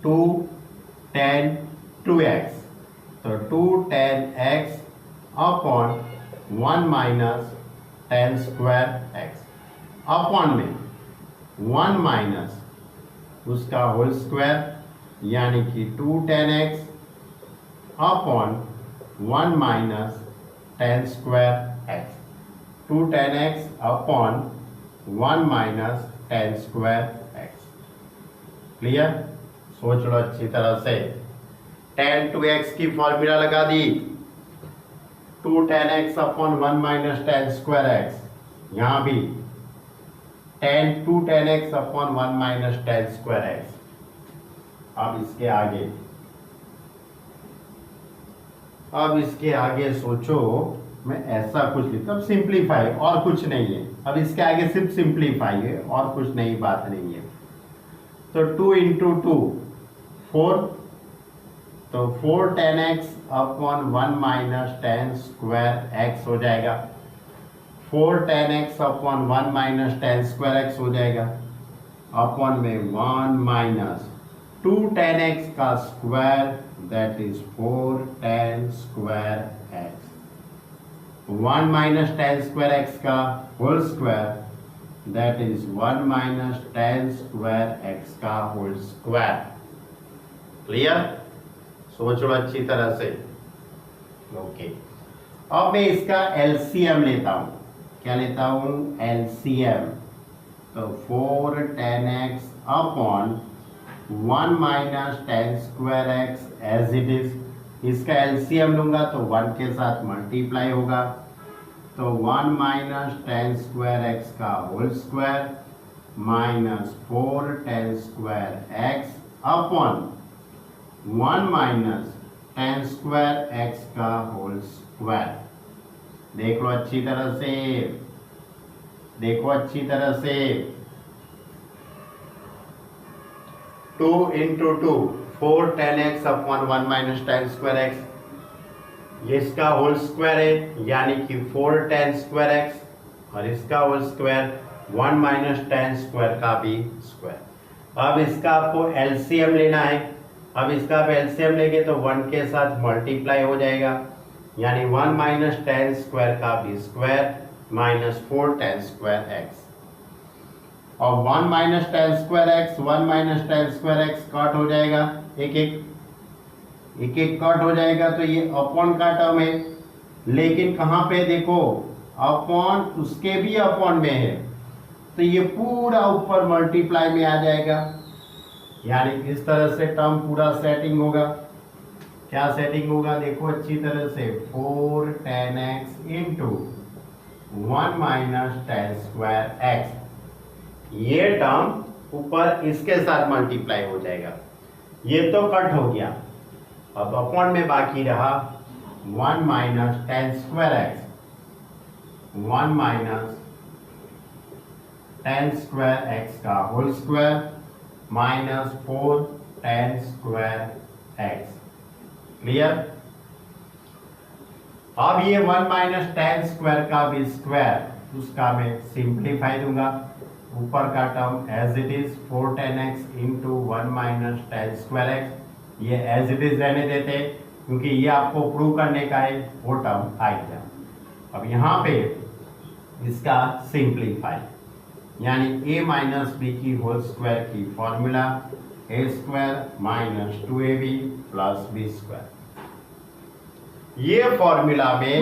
2 tan 2x, तो 2 tan x upon 1 minus tan square x upon में 1 माइनस उसका होल स्क्वायर यानी कि 2 tan x upon 1 minus tan square x, 2 tan x upon 1 minus tan square x। Clear? सोच लो अच्छी तरह से। tan 2x की फॉर्मूला लगा दी, 2 tan x upon 1 minus tan square x। यहां भी 2 tan x upon 1 minus tan square x। अब इसके आगे सोचो, मैं ऐसा कुछ लिखता हूँ, सिंप्लीफाई, और कुछ नहीं है। अब इसके आगे सिर्फ सिंप्लीफाई है, और कुछ नई बात नहीं है। तो 2 इंटू 2 4, तो 4 tan x upon 1 minus tan square x हो जाएगा। 4 tan x upon 1 minus tan square x हो जाएगा, अपॉन में 1 माइनस 2 tan x का square, that is 4 tan square x, 1 minus tan square x का whole square, that is 1 minus tan square x का होल स्क्वायर। क्लियर? सोच लो अच्छी तरह से। ओके, अब मैं इसका एलसीएम लेता हूं। क्या लेता हूं? एलसीएम। तो 4 tan x upon 1 minus tan square x as it is. इसका एलसीएम लूंगा तो 1 के साथ मल्टीप्लाई होगा, तो 1 माइनस tan स्क्वायर x का whole square minus 4 tan square x upon 1 minus tan square x का होल स्क्वायर। देख लो अच्छी तरह से, देखो अच्छी तरह से। 2 into 2 4 tan x upon 1 minus tan square x, ये इसका होल स्क्वायर है, यानी कि 4 tan स्क्वायर x, और इसका whole square 1 minus tan square का भी स्क्वायर। अब इसका आपको एलसीएम लेना है। अब इसका आप एलसीएम लेंगे तो 1 के साथ मल्टीप्लाई हो जाएगा, यानी 1 माइनस tan स्क्वायर का भी square minus 4 tan square x, और 1 minus tan square x 1 minus tan square x cut हो जाएगा, एक एक कट हो जाएगा, तो ये अपॉन का टर्म है। लेकिन कहाँ पे देखो, अपॉन उसके भी अपॉन में है, तो ये पूरा ऊपर मल्टीप्लाई में आ जाएगा, यानी इस तरह से टर्म पूरा सेटिंग होगा। क्या सेटिंग होगा? देखो अच्छी तरह से, 4 tan x into 1 minus tan square x, ये टर्म ऊपर इसके साथ मल्टीप्लाई हो जाएगा। ये तो कट हो गया, अब अपॉन में बाकी रहा 1 minus tan square x, 1 minus tan square x का whole square minus 4 tan square x। Clear? अब ये 1 माइनस tan स्क्वायर का भी स्क्वायर, उसका मैं सिंप्लीफाई दूंगा। ऊपर का term as it is 4 tan x into 1 minus tan square x, ये एज इट इज रहने देते, क्योंकि ये आपको प्रूव करने का है, वो टर्म आ गया। अब यहाँ पे इसका सिंप्लीफाई, यानी a माइनस बी की होल स्क्वायर की formula a square minus 2ab plus B square. ये फॉर्मूला में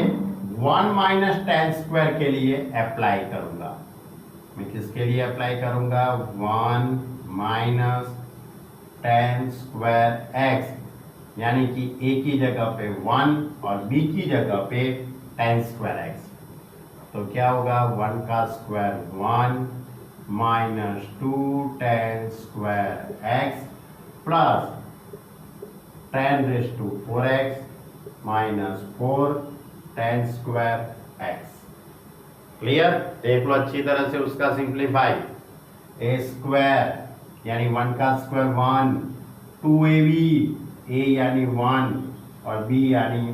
1 माइनस tan स्क्वायर के लिए अप्लाई करूंगा। मैं किसके लिए अप्लाई करूंगा? 1 माइनस tan स्क्वायर x, यानी कि a की जगह पे 1 और b की जगह पे tan स्क्वायर x। तो क्या होगा? 1 का square 1 minus 2 tan square x plus tan raise to 4x minus 4 tan square x। Clear? देख लो अच्छी तरह से उसका सिंप्लीफाई। ए स्क्वायर यानी 1 का स्क्वायर 1, 2ab, a यानी 1 और b यानी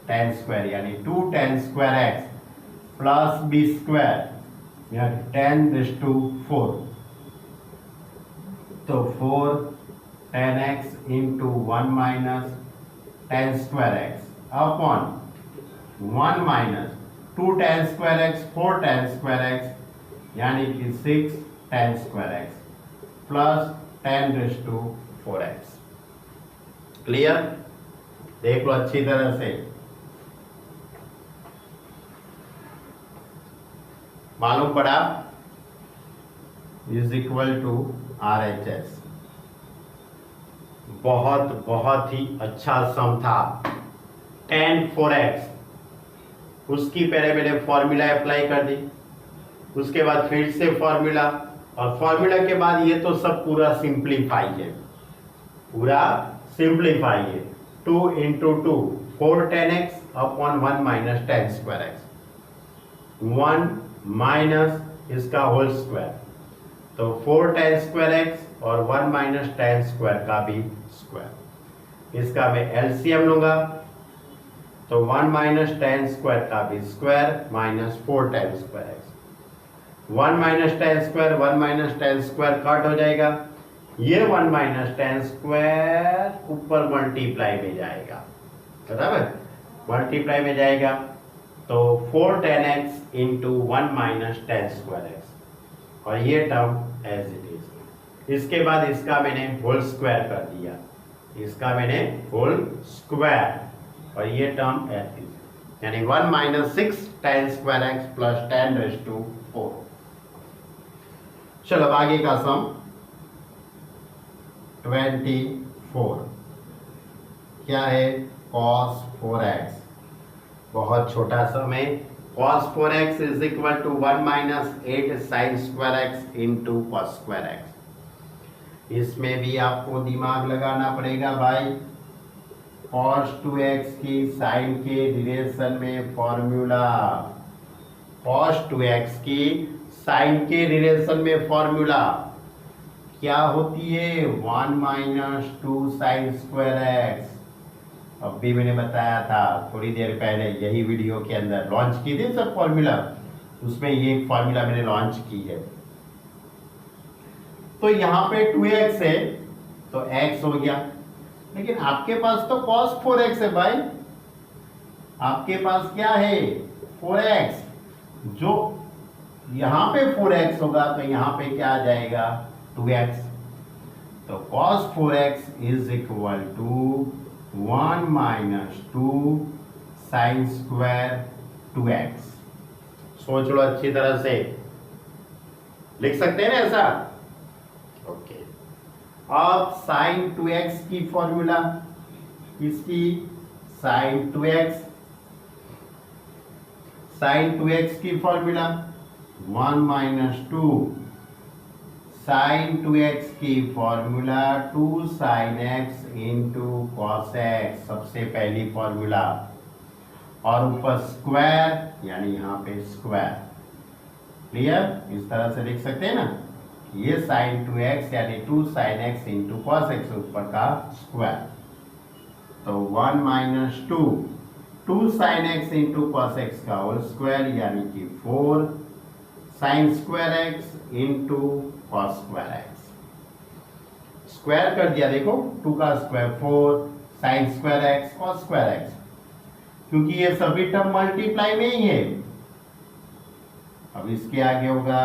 tan स्क्वायर यानी 2 tan square x plus b square यानी 10⁴। तो 4 tan x into 1 minus tan square x upon 1 minus 2 tan square x 4 tan square x यानी कि 6 tan square x plus 10⁴x। Clear? देख लो अच्छी तरह से। मालूम पड़ा इज इक्वल टू RHS। बहुत बहुत ही अच्छा सम था। tan 4x उसकी पहले मैंने फॉर्मूला अप्लाई कर दी, उसके बाद फिर से फॉर्मूला, और फॉर्मूला के बाद ये तो सब पूरा सिंप्लीफाई है, पूरा सिंप्लीफाई है। 2 into 2 4 tan x upon 1 minus tan square x, 1 minus इसका होल स्क्वायर, तो 4 tan स्क्वायर x और 1 माइनस tan स्क्वायर का भी स्क्वायर। इसका मैं एलसीएम लूंगा तो 1 माइनस tan स्क्वायर का भी square minus 4 tan square x, 1 minus tan square 1 minus tan square cut हो जाएगा, ये 1 माइनस tan स्क्वायर ऊपर मल्टीप्लाई में जाएगा, बराबर मल्टीप्लाई में जाएगा, तो 4 tan x into 1 minus tan square x और ये टर्म एज इट इज। इसके बाद इसका मैंने होल स्क्वायर कर दिया, इसका मैंने होल स्क्वायर और ये टर्म एज इट इज, यानी 1 minus 6 tan square x plus 10⁴। चलो अब आगे का सम 24 क्या है? cos 4x। बहुत छोटा सम है। cos 4x is equal to 1 minus 8 sin square x into cos square x। इसमें भी आपको दिमाग लगाना पड़ेगा भाई। cos 2x की sin के रिलेशन में फॉर्मूला, cos 2x की sin के रिलेशन में फॉर्मूला क्या होती है? 1 माइनस 2 sin स्क्वायर x। अब भी मैंने बताया था थोड़ी देर पहले, यही वीडियो के अंदर लॉन्च की थी सब फॉर्मूला, उसमें ये फॉर्मूला मैंने लॉन्च की है। तो यहाँ पे 2x है तो x हो गया, लेकिन आपके पास तो cos 4x है भाई, आपके पास क्या है? 4x। जो यहाँ पे 4x होगा तो यहाँ पे क्या आ जाएगा? 2x। तो cos 4x is equal to 1 minus 2 sine square 2x। सोच लो अच्छी तरह से, लिख सकते हैं ना ऐसा? ओके। अब साइन 2x की फॉर्मूला, इसकी साइन 2x, साइन 2x की फॉर्मूला 1 माइनस 2 साइन 2x की formula 2 sine x into cos x, सबसे पहली फॉर्मूला, और ऊपर स्क्वायर यानी यहाँ पे स्क्वायर। क्लियर? इस तरह से लिख सकते हैं ना, ये साइन 2x यानी 2 sine x into cos x ऊपर का स्क्वायर, तो 1 minus 2 sine x into cos x का होल स्क्वायर यानी कि 4 sine square x into cos square x। Square कर दिया, देखो 2 का square 4 sine square x cos square x, क्योंकि ये सभी टर्म मल्टीप्लाई में ही है। अब इसके आगे होगा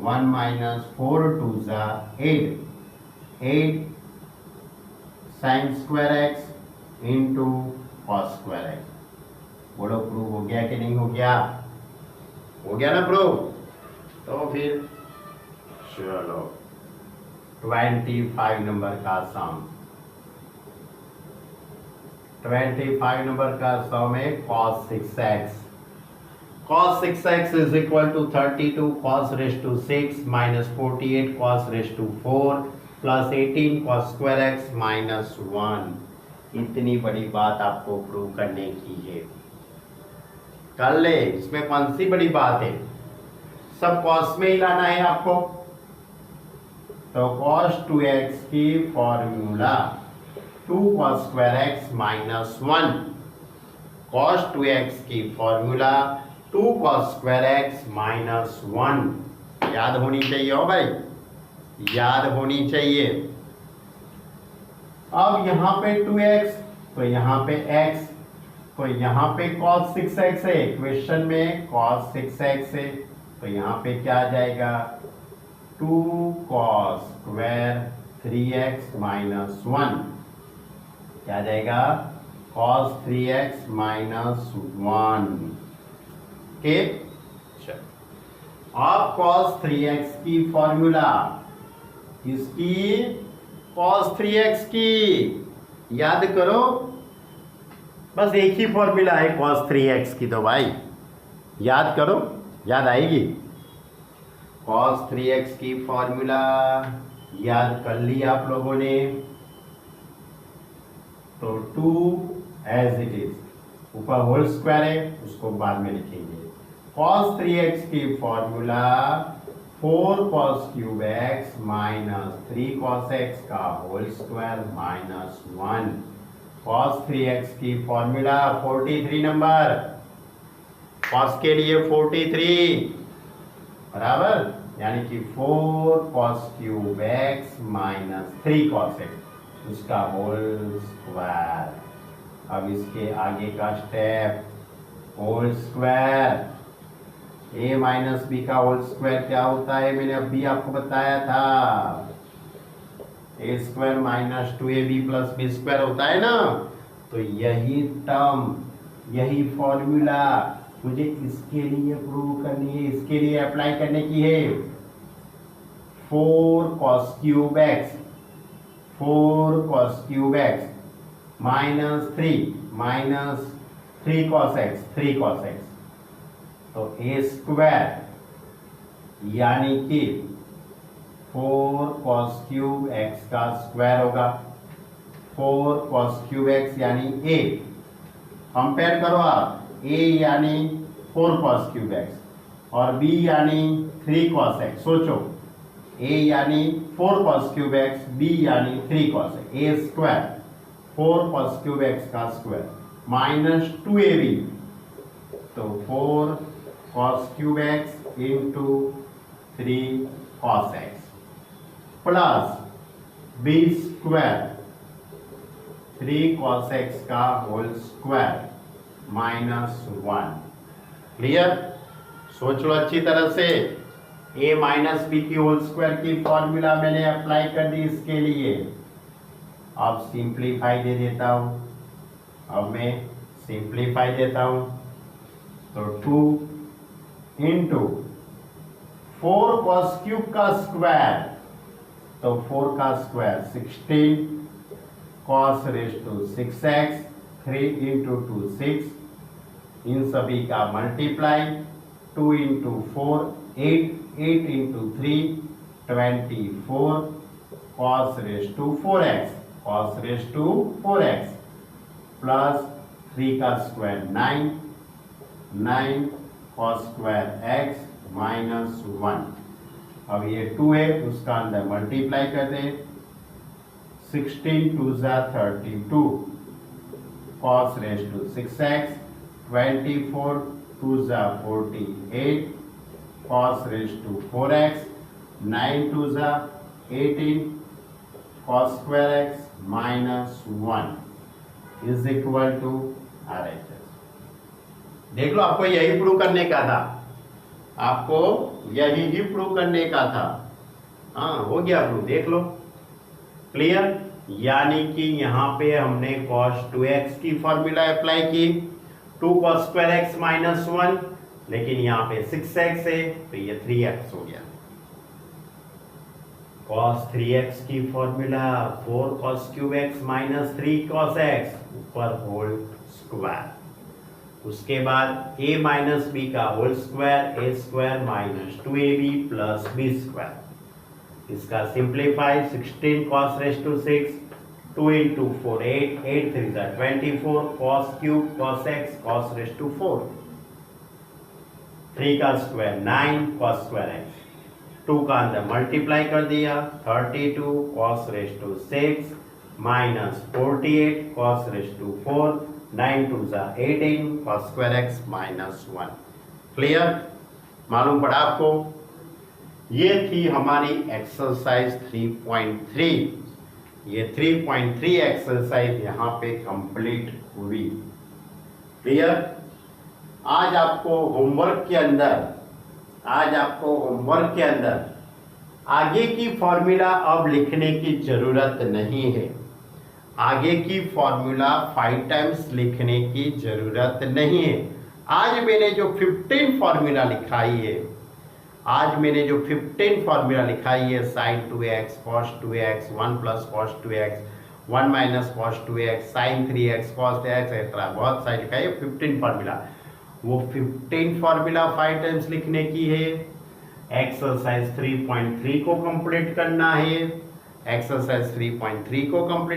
1 माइनस 4 2 जा 8 sign square x into cos square x। बोलो प्रूव हो गया कि नहीं हो गया? हो गया ना प्रूव? तो फिर चलो 25 नंबर का सम, 25 नंबर का सम है cos 6x। cos 6x is equal to 32 cos raised to 6 minus 48 cos raised to 4 plus 18 cos square x minus 1। इतनी बड़ी बात आपको प्रूव करने की है, कर ले। इसमें कौन सी बड़ी बात है? सब कॉस में ही लाना है आपको, तो cos 2x की formula 2 cos square x minus 1। cos 2x की formula 2 cos square x minus 1 याद होनी चाहिए हो भाई, याद होनी चाहिए। अब यहाँ पे 2x तो यहाँ पे x, तो यहाँ पे cos 6x है, इक्वेशन में cos 6x है, तो यहाँ पे क्या आ जाएगा 2 cos स्क्वायर 3x माइनस 1, क्या आ जाएगा cos 3x माइनस 1 के। अब cos 3x की फॉर्मूला इसकी cos 3x की याद करो, बस एक ही फॉर्मूला है cos 3x की, तो भाई याद करो, याद आएगी। cos 3x की फॉर्मूला याद कर ली आप लोगों ने, तो 2 एज इट इज, ऊपर होल स्क्वायर है उसको बाद में लिखेंगे। cos 3x की formula 4 cos cube x minus 3 cos x का whole square minus 1। cos 3x की फॉर्मूला 43 नंबर, cos के लिए 43 बराबर, यानी कि 4 cos cube x minus 3 cos x उसका होल स्क्वायर। अब इसके आगे का step whole square, a minus B का होल स्क्वायर क्या होता है, मैंने अभी आपको बताया था, a square minus 2ab plus B square होता है ना। तो यही टर्म, यही फॉर्मूला मुझे इसके लिए प्रूव करनी है, इसके लिए अप्लाई करने की है। 4 cos cube x, 4 cos cube x minus 3 cos x, 3 cos x, तो a स्क्वायर यानी कि 4 cos क्यूब x का स्क्वायर होगा। 4 cos क्यूब x यानी a, कंपेयर करो आप, a यानी 4 cos क्यूब x और b यानी 3 cos x। सोचो, a यानी 4 cos क्यूब x, b यानी 3 cos x, a square 4 cos cube x का स्क्वायर माइनस 2ab, तो 4 cos cube x into 3 cos x plus b square 3 cos x का होल स्क्वायर माइनस 1। क्लियर? सोच लो अच्छी तरह से। a माइनस बी की होल स्क्वायर की फॉर्मूला मैंने अप्लाई कर दी इसके लिए। अब सिंप्लीफाई दे देता हूं, अब मैं सिंप्लीफाई देता हूं, तो 2 इंटू 4 cos क्यूब का स्क्वायर, तो 4 का square 16 cos raise to 6x, 3 into 2 6, इन सभी का multiply, 2 into 4 8, 8 into 3 24 cos raise to 4x, cos raise to 4x plus 3 का square 9, 9 cos square x minus 1। अब ये 2 है, उसका अंदर मल्टीप्लाई कर दे, 16 2 32 cos raise to 6x, 24 2 48 cos raise to 4x, 9 2 18 cos square x minus 1 is equal to RHS। देख लो, आपको यही प्रूव करने का था, आपको यही ही प्रूव करने का था। हाँ, हो गया प्रूव, देख लो। क्लियर? यानी कि यहाँ पे हमने cos 2x की फॉर्मूला अप्लाई की, 2 cos स्क्वायर x माइनस 1, लेकिन यहाँ पे 6x है तो ये 3x हो गया। cos 3x की formula 4 cos cube x minus 3 cos x ऊपर होल स्क्वायर, उसके बाद a माइनस बी का whole square, a square minus 2ab plus b square, इसका simplify 16 cos raise to 6, 2 into 4 8, 8 3 24 cos cube cos x cos raise to 4, 3 का स्क्वायर 9 cos स्क्वायर x 2 का अंदर मल्टीप्लाई कर दिया, 32 cos रेस टू 6 माइनस 48 cos raise to 4, 9 2 18 cos square x minus 1। Clear? मालूम पड़ा आपको? ये थी हमारी एक्सरसाइज 3.3। ये 3.3 एक्सरसाइज यहाँ पे कंप्लीट हुई। क्लियर? आज आपको होमवर्क के अंदर आगे की फॉर्मूला अब लिखने की जरूरत नहीं है। आगे की फॉर्मूला 5 टाइम्स लिखने की जरूरत नहीं है। आज मैंने जो 15 फॉर्मूला लिखाई है, sin 2x, cos 2x, 1 plus cos 2x, 1 minus cos 2x, sin 3x, cos x etcetera, बहुत सारी लिखाई है 15 फॉर्मूला। वो 15 फॉर्मूला 5 टाइम्स लिखने की है। एक्सरसाइज 3.3 को कंप्लीट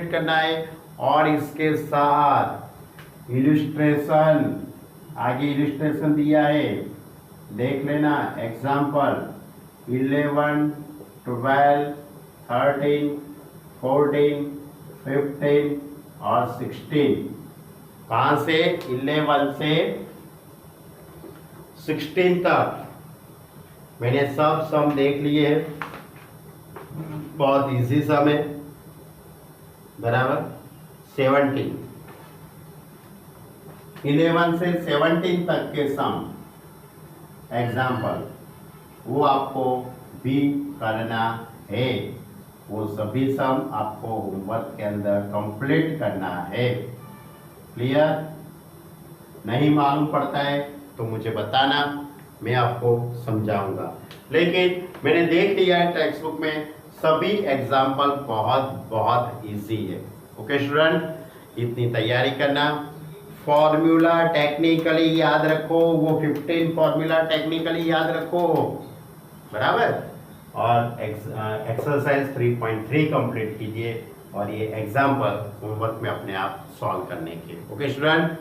करना है, और इसके साथ इलस्ट्रेशन, आगे इलस्ट्रेशन दिया है, देख लेना। एग्जाम्पल 11, 12, 13, 14, 15 और 16। कहाँ से? 11 से 16 तक मैंने सब सम देख लिए हैं। बहुत इजी सम है, बराबर। 17, 11 से 17 तक के सम एग्जाम्पल वो आपको भी करना है। वो सभी सम आपको होमवर्क के अंदर कंप्लीट करना है। क्लियर? नहीं मालूम पड़ता है तो मुझे बताना, मैं आपको समझाऊंगा। लेकिन मैंने देख लिया है टेक्स्ट बुक में सभी एग्जाम्पल बहुत इजी है। ओके स्टूडेंट, इतनी तैयारी करना। फॉर्मूला टेक्निकली याद रखो, वो 15 फॉर्मूला टेक्निकली याद रखो, बराबर। और एक्सरसाइज 3.3 कंप्लीट कीजिए, और ये एग्जाम्पल होमवर्क में अपने आप सॉल्व करने के। ओके स्टूडेंट,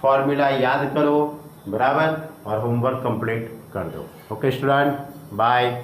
फॉर्मूला याद करो, बराबर, और होमवर्क कंप्लीट कर दो। Okay student, bye.